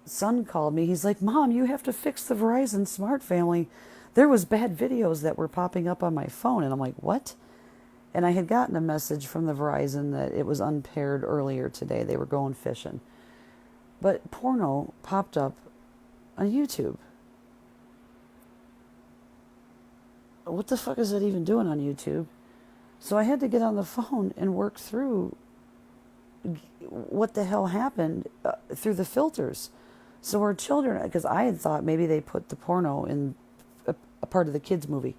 son called me. He's like, Mom, you have to fix the Verizon Smart Family. There was bad videos that were popping up on my phone. And I'm like, what? And I had gotten a message from the Verizon that it was unpaired earlier today. They were going fishing. But porno popped up on YouTube. what the fuck is it even doing on YouTube? So I had to get on the phone and work through what the hell happened through the filters. So our children, because I had thought maybe they put the porno in a part of the kids' movie,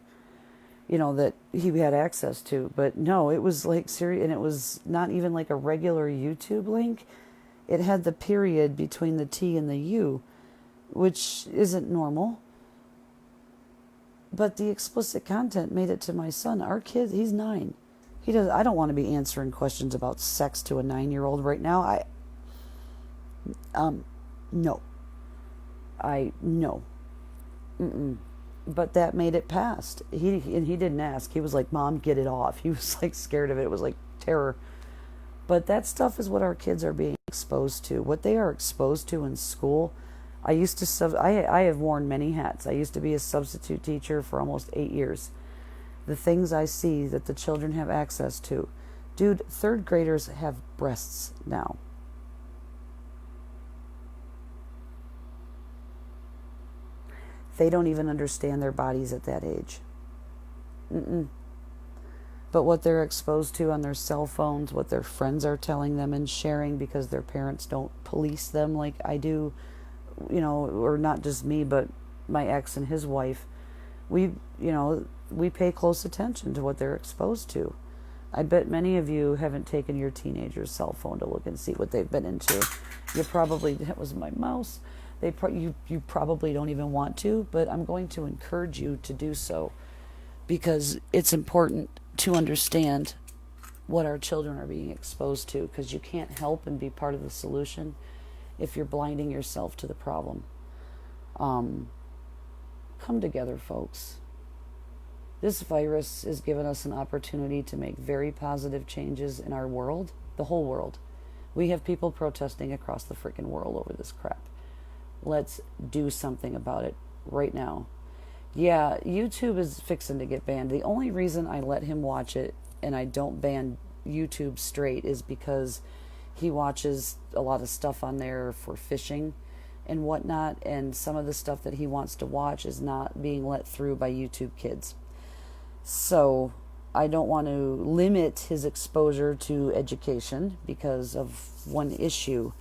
that he had access to. But no, it was like serious, and it was not even like a regular YouTube link. It had the period between the T and the U, which isn't normal. But the explicit content made it to my son. Our kid, he's 9. I don't want to be answering questions about sex to a 9-year-old right now. No. No. Mm-mm. But that made it past. He didn't ask. He was like, Mom, get it off. He was like scared of it. It was like terror. But that stuff is what our kids are being exposed to. What they are exposed to in school. I have worn many hats. I used to be a substitute teacher for almost 8 years. The things I see that the children have access to. Dude, 3rd graders have breasts now. They don't even understand their bodies at that age. Mm-mm. But what they're exposed to on their cell phones, what their friends are telling them and sharing because their parents don't police them like I do, or not just me, but my ex and his wife. We pay close attention to what they're exposed to. I bet many of you haven't taken your teenager's cell phone to look and see what they've been into. That was my mouse. You probably don't even want to, but I'm going to encourage you to do so because it's important to understand what our children are being exposed to, because you can't help and be part of the solution if you're blinding yourself to the problem. Come together, folks. This virus has given us an opportunity to make very positive changes in our world, the whole world. We have people protesting across the freaking world over this crap. Let's do something about it right now. Yeah, YouTube is fixing to get banned. The only reason I let him watch it and I don't ban YouTube straight is because he watches a lot of stuff on there for fishing and whatnot, and some of the stuff that he wants to watch is not being let through by YouTube Kids. So I don't want to limit his exposure to education because of one issue,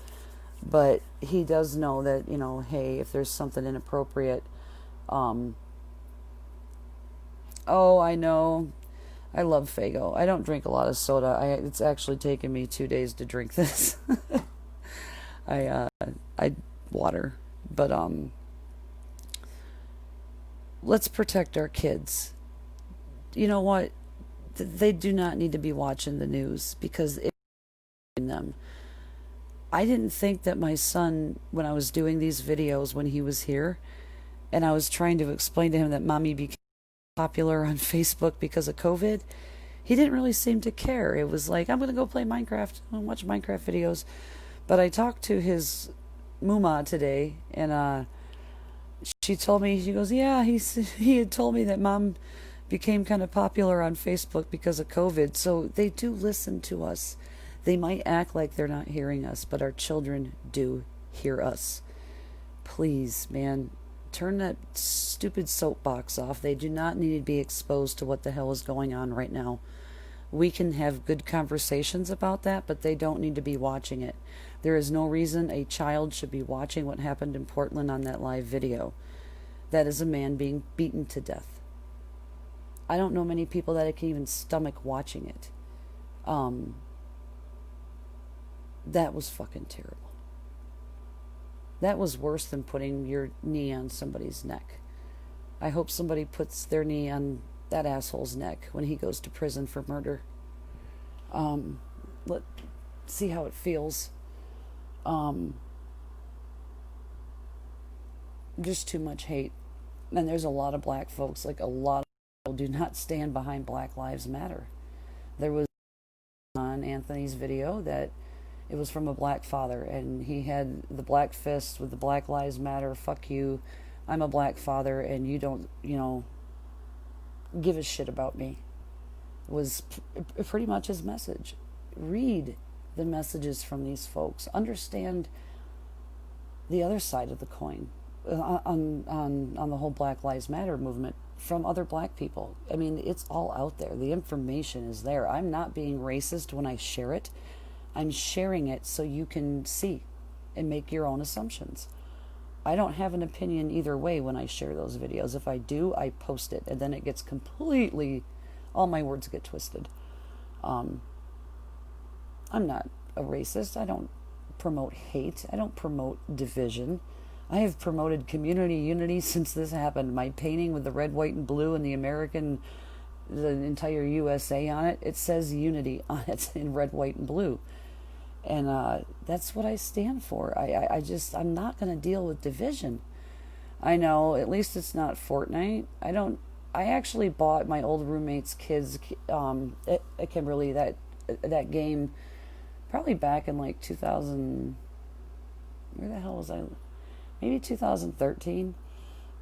but he does know that, hey, if there's something inappropriate, oh, I know. I love Faygo. I don't drink a lot of soda. It's actually taken me 2 days to drink this. I water, but let's protect our kids. You know what? They do not need to be watching the news because it's them. I didn't think that my son, when I was doing these videos when he was here, and I was trying to explain to him that mommy became popular on Facebook because of COVID, he didn't really seem to care. It was like, I'm going to go play Minecraft and watch Minecraft videos. But I talked to his Muma today, and she told me, she goes, yeah, he had told me that mom became kind of popular on Facebook because of COVID. So they do listen to us. They might act like they're not hearing us, but our children do hear us. Please, man, turn that stupid soapbox off. They do not need to be exposed to what the hell is going on right now. We can have good conversations about that, but they don't need to be watching it. There is no reason a child should be watching what happened in Portland on that live video. That is a man being beaten to death. I don't know many people that can even stomach watching it. That was fucking terrible. That was worse than putting your knee on somebody's neck. I hope somebody puts their knee on that asshole's neck when he goes to prison for murder. Let's see how it feels. Just too much hate. And there's a lot of black folks, like a lot of people do not stand behind Black Lives Matter. There was on Anthony's video that it was from a black father, and he had the black fist with the Black Lives Matter, fuck you, I'm a black father, and you don't, give a shit about me, was pretty much his message. Read the messages from these folks. Understand the other side of the coin. on the whole Black Lives Matter movement from other black people. I mean, it's all out there. The information is there. I'm not being racist when I share it. I'm sharing it so you can see and make your own assumptions. I don't have an opinion either way when I share those videos. If I do, I post it, and then it gets completely, all my words get twisted. I'm not a racist. I don't promote hate. I don't promote division. I have promoted community unity since this happened. My painting with the red, white, and blue and the entire USA on it, it says unity on it in red, white, and blue. And that's what I stand for. I'm not going to deal with division. I know, at least it's not Fortnite. I actually bought my old roommate's kids, Kimberly, that game probably back in like 2000, where the hell was I? Maybe 2013.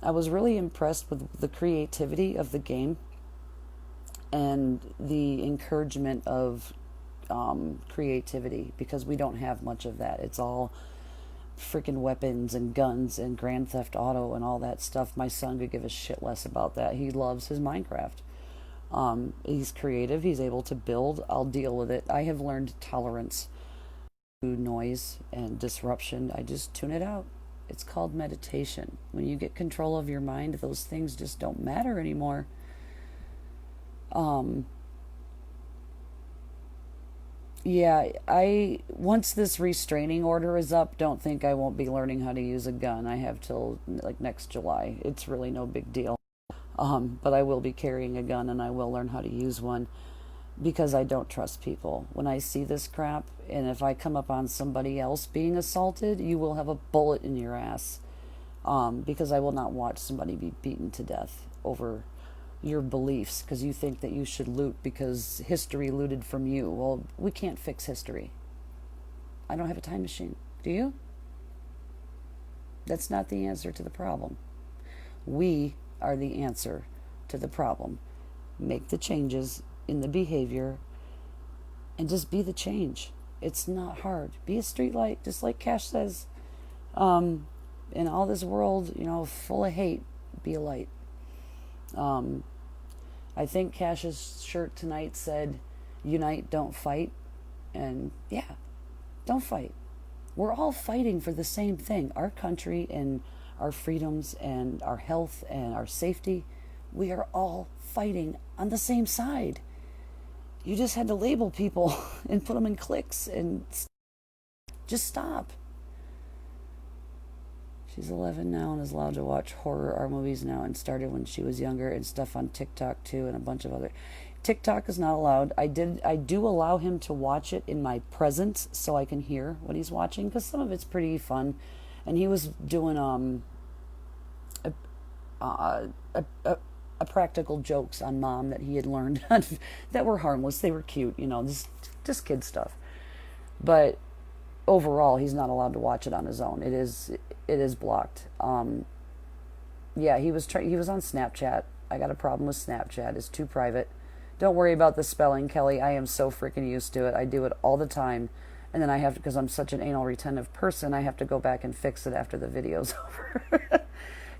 I was really impressed with the creativity of the game and the encouragement of creativity, because we don't have much of that. It's all freaking weapons and guns and Grand Theft Auto and all that stuff. My son could give a shit less about that. He loves his Minecraft. He's creative. He's able to build. I'll deal with it. I have learned tolerance to noise and disruption. I just tune it out. It's called meditation. When you get control of your mind, those things just don't matter anymore. Yeah, once this restraining order is up, don't think I won't be learning how to use a gun. I have till like next July. It's really no big deal. But I will be carrying a gun, and I will learn how to use one, because I don't trust people. When I see this crap, and if I come up on somebody else being assaulted, you will have a bullet in your ass. Because I will not watch somebody be beaten to death over your beliefs because you think that you should loot because history looted from you. Well, we can't fix history. I don't have a time machine. Do you? That's not the answer to the problem. We are the answer to the problem. Make the changes in the behavior and just be the change. It's not hard. Be a street light, just like Cash says. In all this world, full of hate, be a light. I think Cash's shirt tonight said, "Unite, don't fight." And yeah, don't fight. We're all fighting for the same thing. Our country and our freedoms and our health and our safety. We are all fighting on the same side. You just had to label people and put them in cliques and just stop. She's 11 now and is allowed to watch horror movies now, and started when she was younger, and stuff on TikTok too, and a bunch of other. TikTok is not allowed. I do allow him to watch it in my presence so I can hear what he's watching, because some of it's pretty fun. And he was doing a practical jokes on Mom that he had learned that were harmless. They were cute, just kid stuff. But overall, he's not allowed to watch it on his own. It is blocked. Yeah, he was on Snapchat. I got a problem with Snapchat. It's too private. Don't worry about the spelling, Kelly. I am so freaking used to it. I do it all the time. And then I have to, because I'm such an anal retentive person, I have to go back and fix it after the video's over.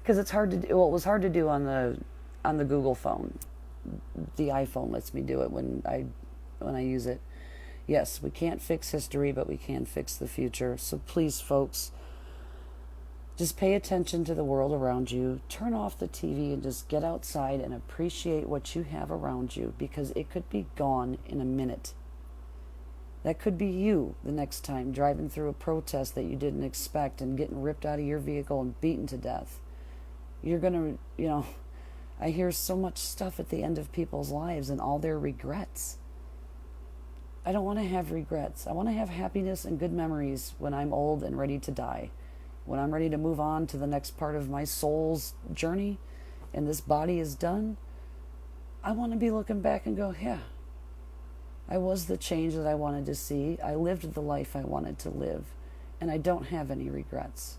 Because it's hard to do. Well, it was hard to do on the Google phone. The iPhone lets me do it when I use it. Yes, we can't fix history, but we can fix the future. So please, folks, just pay attention to the world around you. Turn off the TV and just get outside and appreciate what you have around you, because it could be gone in a minute. That could be you the next time driving through a protest that you didn't expect and getting ripped out of your vehicle and beaten to death. You're going to, I hear so much stuff at the end of people's lives and all their regrets. I don't want to have regrets. I want to have happiness and good memories when I'm old and ready to die. When I'm ready to move on to the next part of my soul's journey and this body is done, I want to be looking back and go, yeah, I was the change that I wanted to see. I lived the life I wanted to live, and I don't have any regrets.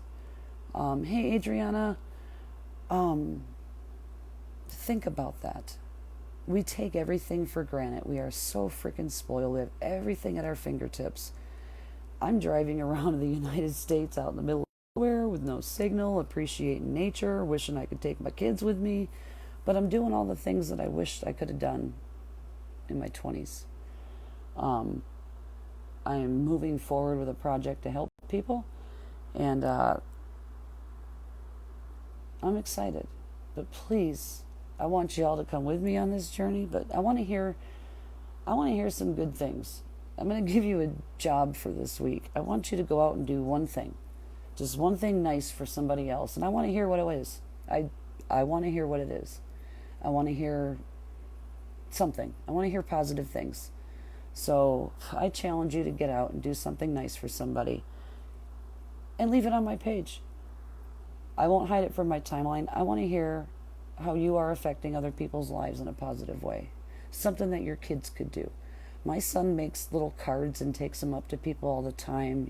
Hey, Adriana, think about that. We take everything for granted. We are so freaking spoiled. We have everything at our fingertips. I'm driving around the United States out in the middle nowhere with no signal, appreciating nature, wishing I could take my kids with me, but I'm doing all the things that I wished I could have done in my 20s. Um, I'm moving forward with a project to help people, and I'm excited. But please, I want you all to come with me on this journey. But I want to hear some good things. I'm going to give you a job for this week. I want you to go out and do one thing, just one thing nice for somebody else, and I want to hear what it is. I want to hear what it is. I want to hear something. I want to hear positive things. So I challenge you to get out and do something nice for somebody and leave it on my page. I won't hide it from my timeline. I want to hear how you are affecting other people's lives in a positive way. Something that your kids could do. My son makes little cards and takes them up to people all the time,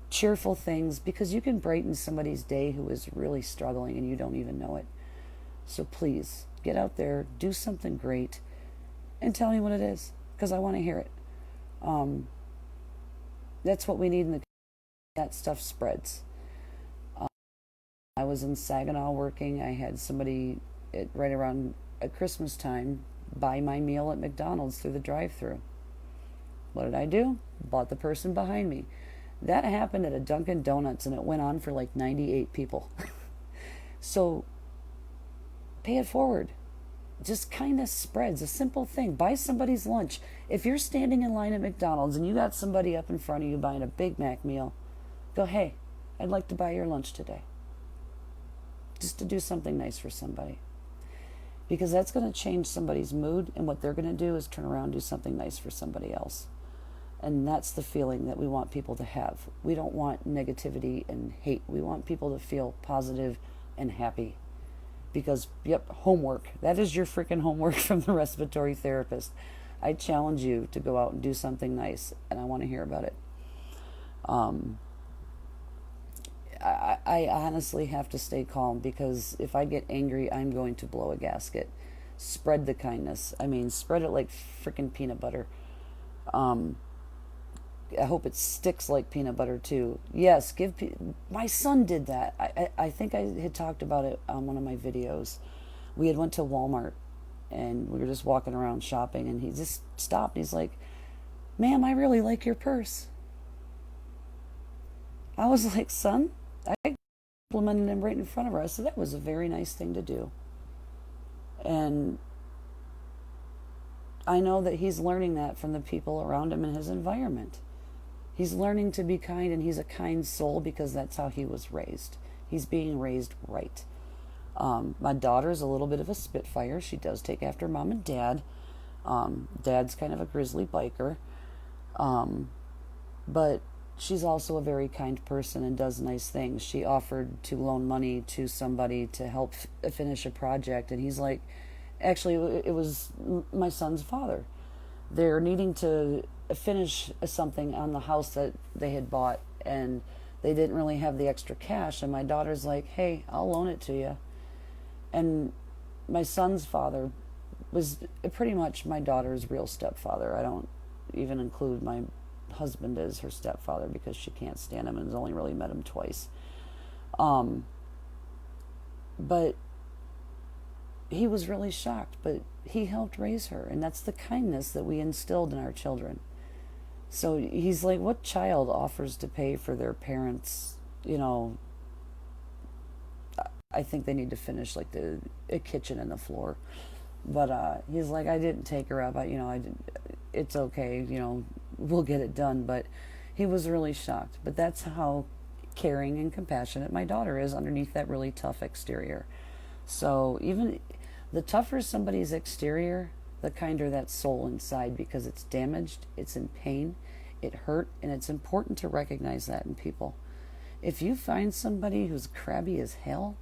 cheerful things, because you can brighten somebody's day who is really struggling and you don't even know it. So please, get out there, do something great, and tell me what it is, because I want to hear it. That's what we need in the that stuff spreads. I was in Saginaw working. I had somebody right around at Christmas time buy my meal at McDonald's through the drive-thru. What did I do? Bought the person behind me. That happened at a Dunkin' Donuts, and it went on for like 98 people. So pay it forward. Just kindness spreads. A simple thing. Buy somebody's lunch. If you're standing in line at McDonald's and you got somebody up in front of you buying a Big Mac meal, go, hey, I'd like to buy your lunch today. Just to do something nice for somebody. Because that's going to change somebody's mood, and what they're going to do is turn around and do something nice for somebody else. And that's the feeling that we want people to have. We don't want negativity and hate. We want people to feel positive and happy. Because, yep, homework. That is your freaking homework from the respiratory therapist. I challenge you to go out and do something nice, and I want to hear about it. I honestly have to stay calm, because if I get angry, I'm going to blow a gasket. Spread the kindness. I mean, spread it like freaking peanut butter. I hope it sticks like peanut butter too. Yes, my son did that. I think I had talked about it on one of my videos. We had went to Walmart and we were just walking around shopping, and he just stopped. He's like, "Ma'am, I really like your purse." I was like, "Son," I complimented him right in front of her. I said, "That was a very nice thing to do." And I know that he's learning that from the people around him in his environment. He's learning to be kind, and he's a kind soul because that's how he was raised. He's being raised right. My daughter's a little bit of a spitfire. She does take after mom and dad. Dad's kind of a grizzly biker. But she's also a very kind person and does nice things. She offered to loan money to somebody to help finish a project, and he's like, actually, it was my son's father. They're needing to finish something on the house that they had bought, and they didn't really have the extra cash, and my daughter's like, "Hey, I'll loan it to you." And my son's father was pretty much my daughter's real stepfather. I don't even include my husband as her stepfather because she can't stand him and has only really met him twice. But he was really shocked, but he helped raise her, and that's the kindness that we instilled in our children. So he's like, what child offers to pay for their parents? I think they need to finish like a kitchen and the floor. But he's like, I didn't take her up. It's okay. We'll get it done. But he was really shocked. But that's how caring and compassionate my daughter is underneath that really tough exterior. So even the tougher somebody's exterior, the kinder that soul inside, because it's damaged, it's in pain, it hurt, and it's important to recognize that in people. If you find somebody who's crabby as hell,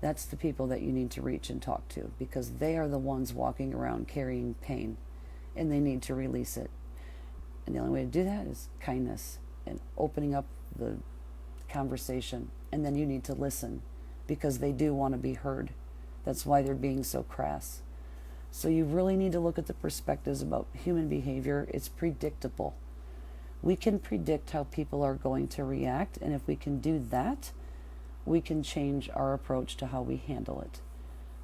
that's the people that you need to reach and talk to, because they are the ones walking around carrying pain, and they need to release it. And the only way to do that is kindness and opening up the conversation. And then you need to listen, because they do want to be heard. That's why they're being so crass. So you really need to look at the perspectives about human behavior. It's predictable. We can predict how people are going to react, and if we can do that, we can change our approach to how we handle it.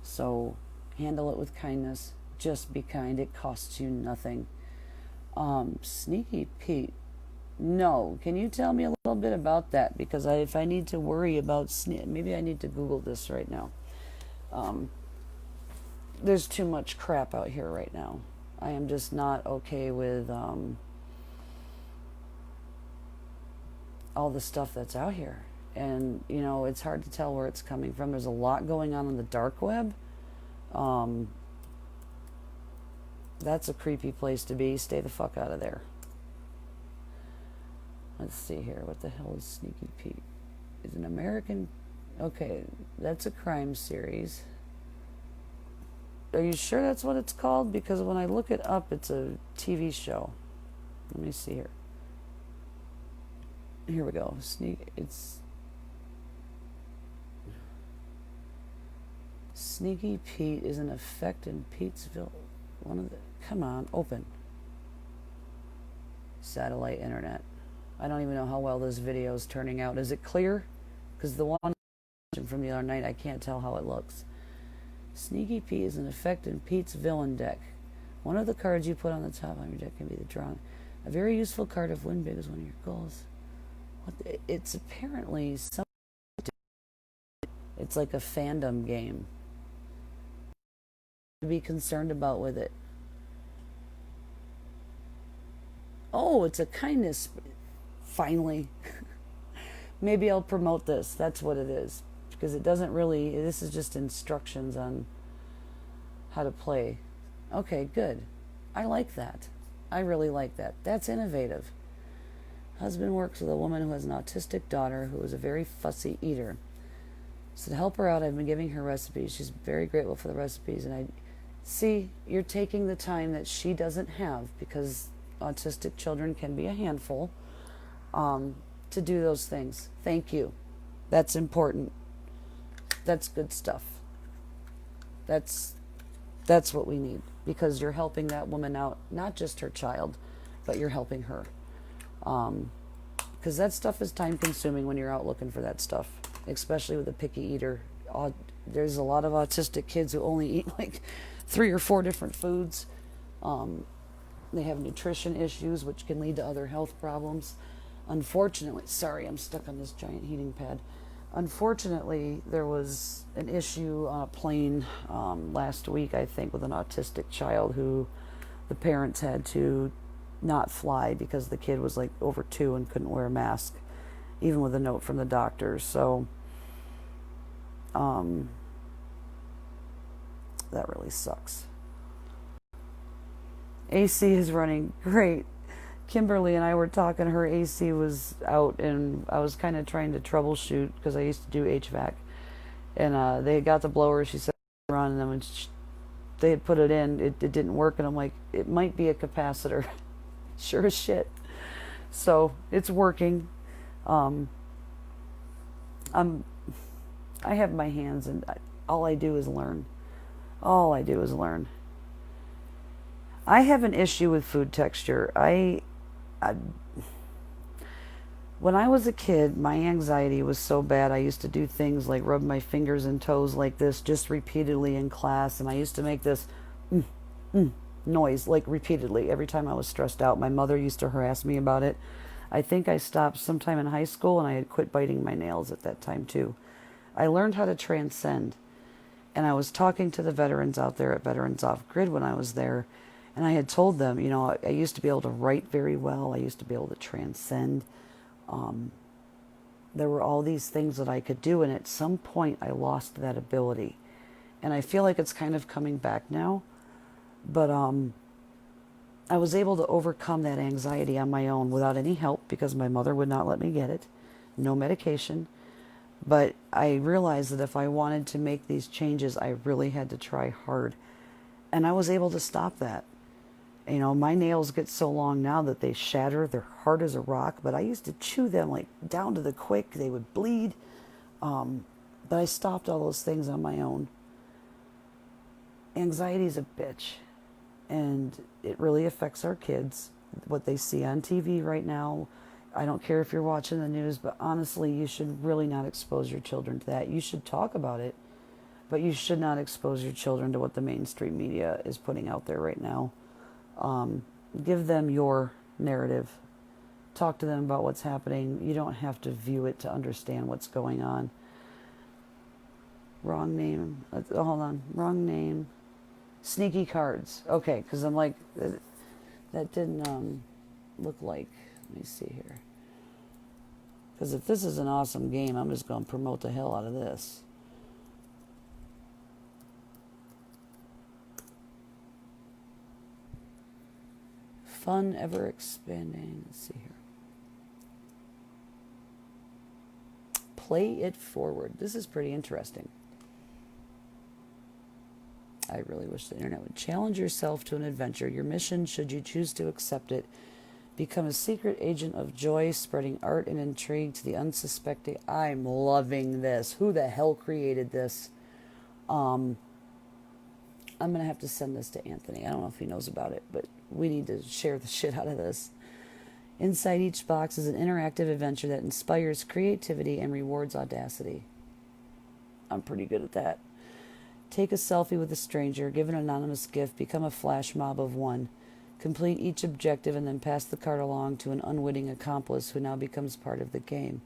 So handle it with kindness. Just be kind. It costs you nothing. Sneaky Pete. No. Can you tell me a little bit about that? Because if I need to worry about maybe I need to Google this right now. There's too much crap out here right now. I am just not okay with all the stuff that's out here. And, you know, it's hard to tell where it's coming from. There's a lot going on the dark web. That's a creepy place to be. Stay the fuck out of there. Let's see here. What the hell is Sneaky Pete? Is an American... Okay, that's a crime series. Are you sure that's what it's called? Because when I look it up, it's a TV show. Let me see here. Here we go. It's... Sneaky Pete is an effect in Petesville. Come on, open. Satellite internet. I don't even know how well this video is turning out. Is it clear? Because the one from the other night, I can't tell how it looks. Sneaky Pete is an effect in Pete's villain deck. One of the cards you put on the top of your deck can be the drawing. A very useful card if win big is one of your goals. It's apparently something. It's like a fandom game. To be concerned about with it. Oh, it's a kindness. Finally. Maybe I'll promote this. That's what it is. Because it doesn't really... This is just instructions on how to play. Okay, good. I like that. I really like that. That's innovative. Husband works with a woman who has an autistic daughter who is a very fussy eater. So to help her out, I've been giving her recipes. She's very grateful for the recipes. And I see, you're taking the time that she doesn't have, because autistic children can be a handful, to do those things. Thank you. That's important. That's good stuff. That's what we need, because you're helping that woman out, not just her child, but you're helping her. Because that stuff is time consuming when you're out looking for that stuff, especially with a picky eater. There's a lot of autistic kids who only eat like 3 or 4 different foods. They have nutrition issues, which can lead to other health problems. Unfortunately, sorry, I'm stuck on this giant heating pad. Unfortunately, there was an issue on a plane last week, I think, with an autistic child who the parents had to not fly because the kid was like over 2 and couldn't wear a mask, even with a note from the doctor. So that really sucks. AC is running great. Kimberly and I were talking, her AC was out, and I was kind of trying to troubleshoot because I used to do HVAC. And they got the blower, she said, run, and then when they had put it in, it didn't work, and I'm like, it might be a capacitor. Sure as shit. So it's working. I have my hands, and all I do is learn. All I do is learn. I have an issue with food texture. When I was a kid, my anxiety was so bad, I used to do things like rub my fingers and toes like this just repeatedly in class, and I used to make this noise like repeatedly every time I was stressed out. My mother used to harass me about it. I think I stopped sometime in high school, and I had quit biting my nails at that time too. I learned how to transcend, and I was talking to the veterans out there at Veterans Off Grid when I was there, and I had told them, you know, I used to be able to write very well. I used to be able to transcend. There were all these things that I could do, and at some point I lost that ability. And I feel like it's kind of coming back now. But I was able to overcome that anxiety on my own without any help, because my mother would not let me get it. No medication. But I realized that if I wanted to make these changes, I really had to try hard. And I was able to stop that. You know, my nails get so long now that they shatter. They're hard as a rock, but I used to chew them like down to the quick. They would bleed. But I stopped all those things on my own. Anxiety's a bitch, and it really affects our kids. what they see on TV right now. I don't care if you're watching the news, but honestly, you should really not expose your children to that. You should talk about it, but you should not expose your children to what the mainstream media is putting out there right now. Give them your narrative. Talk to them about what's happening. You don't have to view it to understand what's going on. Wrong name. Hold on. Wrong name. Sneaky cards. Okay, because I'm like, that didn't look like, let me see here. Because if this is an awesome game, I'm just going to promote the hell out of this. Fun, ever expanding. Let's see here. Play it forward. This is pretty interesting. I really wish the internet would challenge yourself to an adventure. Your mission, should you choose to accept it, become a secret agent of joy, spreading art and intrigue to the unsuspecting. I'm loving this. Who the hell created this? I'm going to have to send this to Anthony. I don't know if he knows about it, but we need to share the shit out of this. Inside each box is an interactive adventure that inspires creativity and rewards audacity. I'm pretty good at that. Take a selfie with a stranger, give an anonymous gift, become a flash mob of one. Complete each objective and then pass the card along to an unwitting accomplice who now becomes part of the game.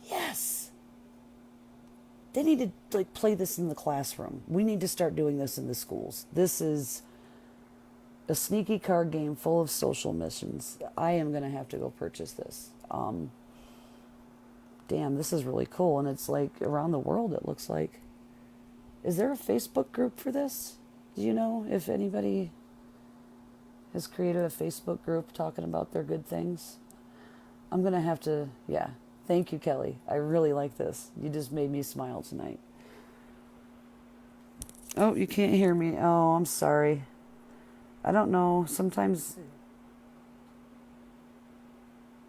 Yes! They need to play this in the classroom. We need to start doing this in the schools. This is a sneaky card game full of social missions. I am going to have to go purchase this. Damn, this is really cool. And it's like around the world, it looks like. Is there a Facebook group for this? Do you know if anybody has created a Facebook group talking about their good things? I'm going to have to, yeah. Thank you, Kelly. I really like this. You just made me smile tonight. Oh, you can't hear me. Oh, I'm sorry. I don't know. Sometimes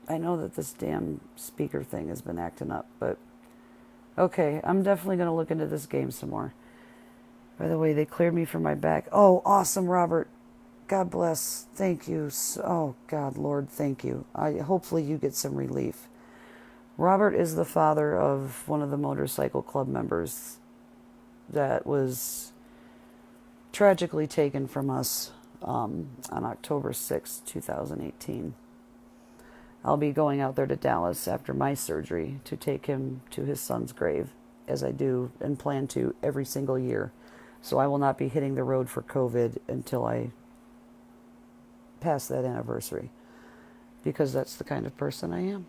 I know that this damn speaker thing has been acting up, but okay, I'm definitely going to look into this game some more. By the way, they cleared me from my back. Oh, awesome, Robert. God bless. Thank you. Oh, God, Lord, thank you. Hopefully you get some relief. Robert is the father of one of the motorcycle club members that was tragically taken from us on October 6, 2018. I'll be going out there to Dallas after my surgery to take him to his son's grave, as I do and plan to every single year. So I will not be hitting the road for COVID until I pass that anniversary, because that's the kind of person I am.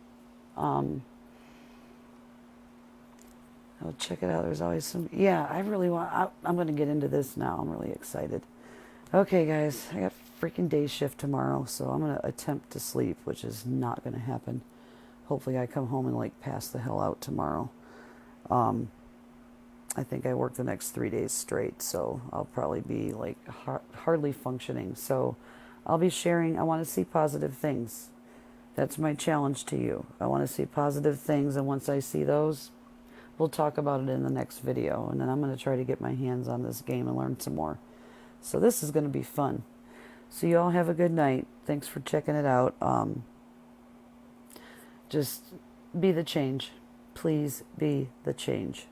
I'll check it out. There's always some... Yeah, I really want... I'm going to get into this now. I'm really excited. Okay, guys. I got freaking day shift tomorrow, so I'm going to attempt to sleep, which is not going to happen. Hopefully I come home and, pass the hell out tomorrow. I think I work the next 3 days straight, so I'll probably be, hardly functioning. So I'll be sharing... I want to see positive things. That's my challenge to you. I want to see positive things, and once I see those... we'll talk about it in the next video, and then I'm going to try to get my hands on this game and learn some more. So this is going to be fun. So you all have a good night. Thanks for checking it out. Just be the change. Please be the change.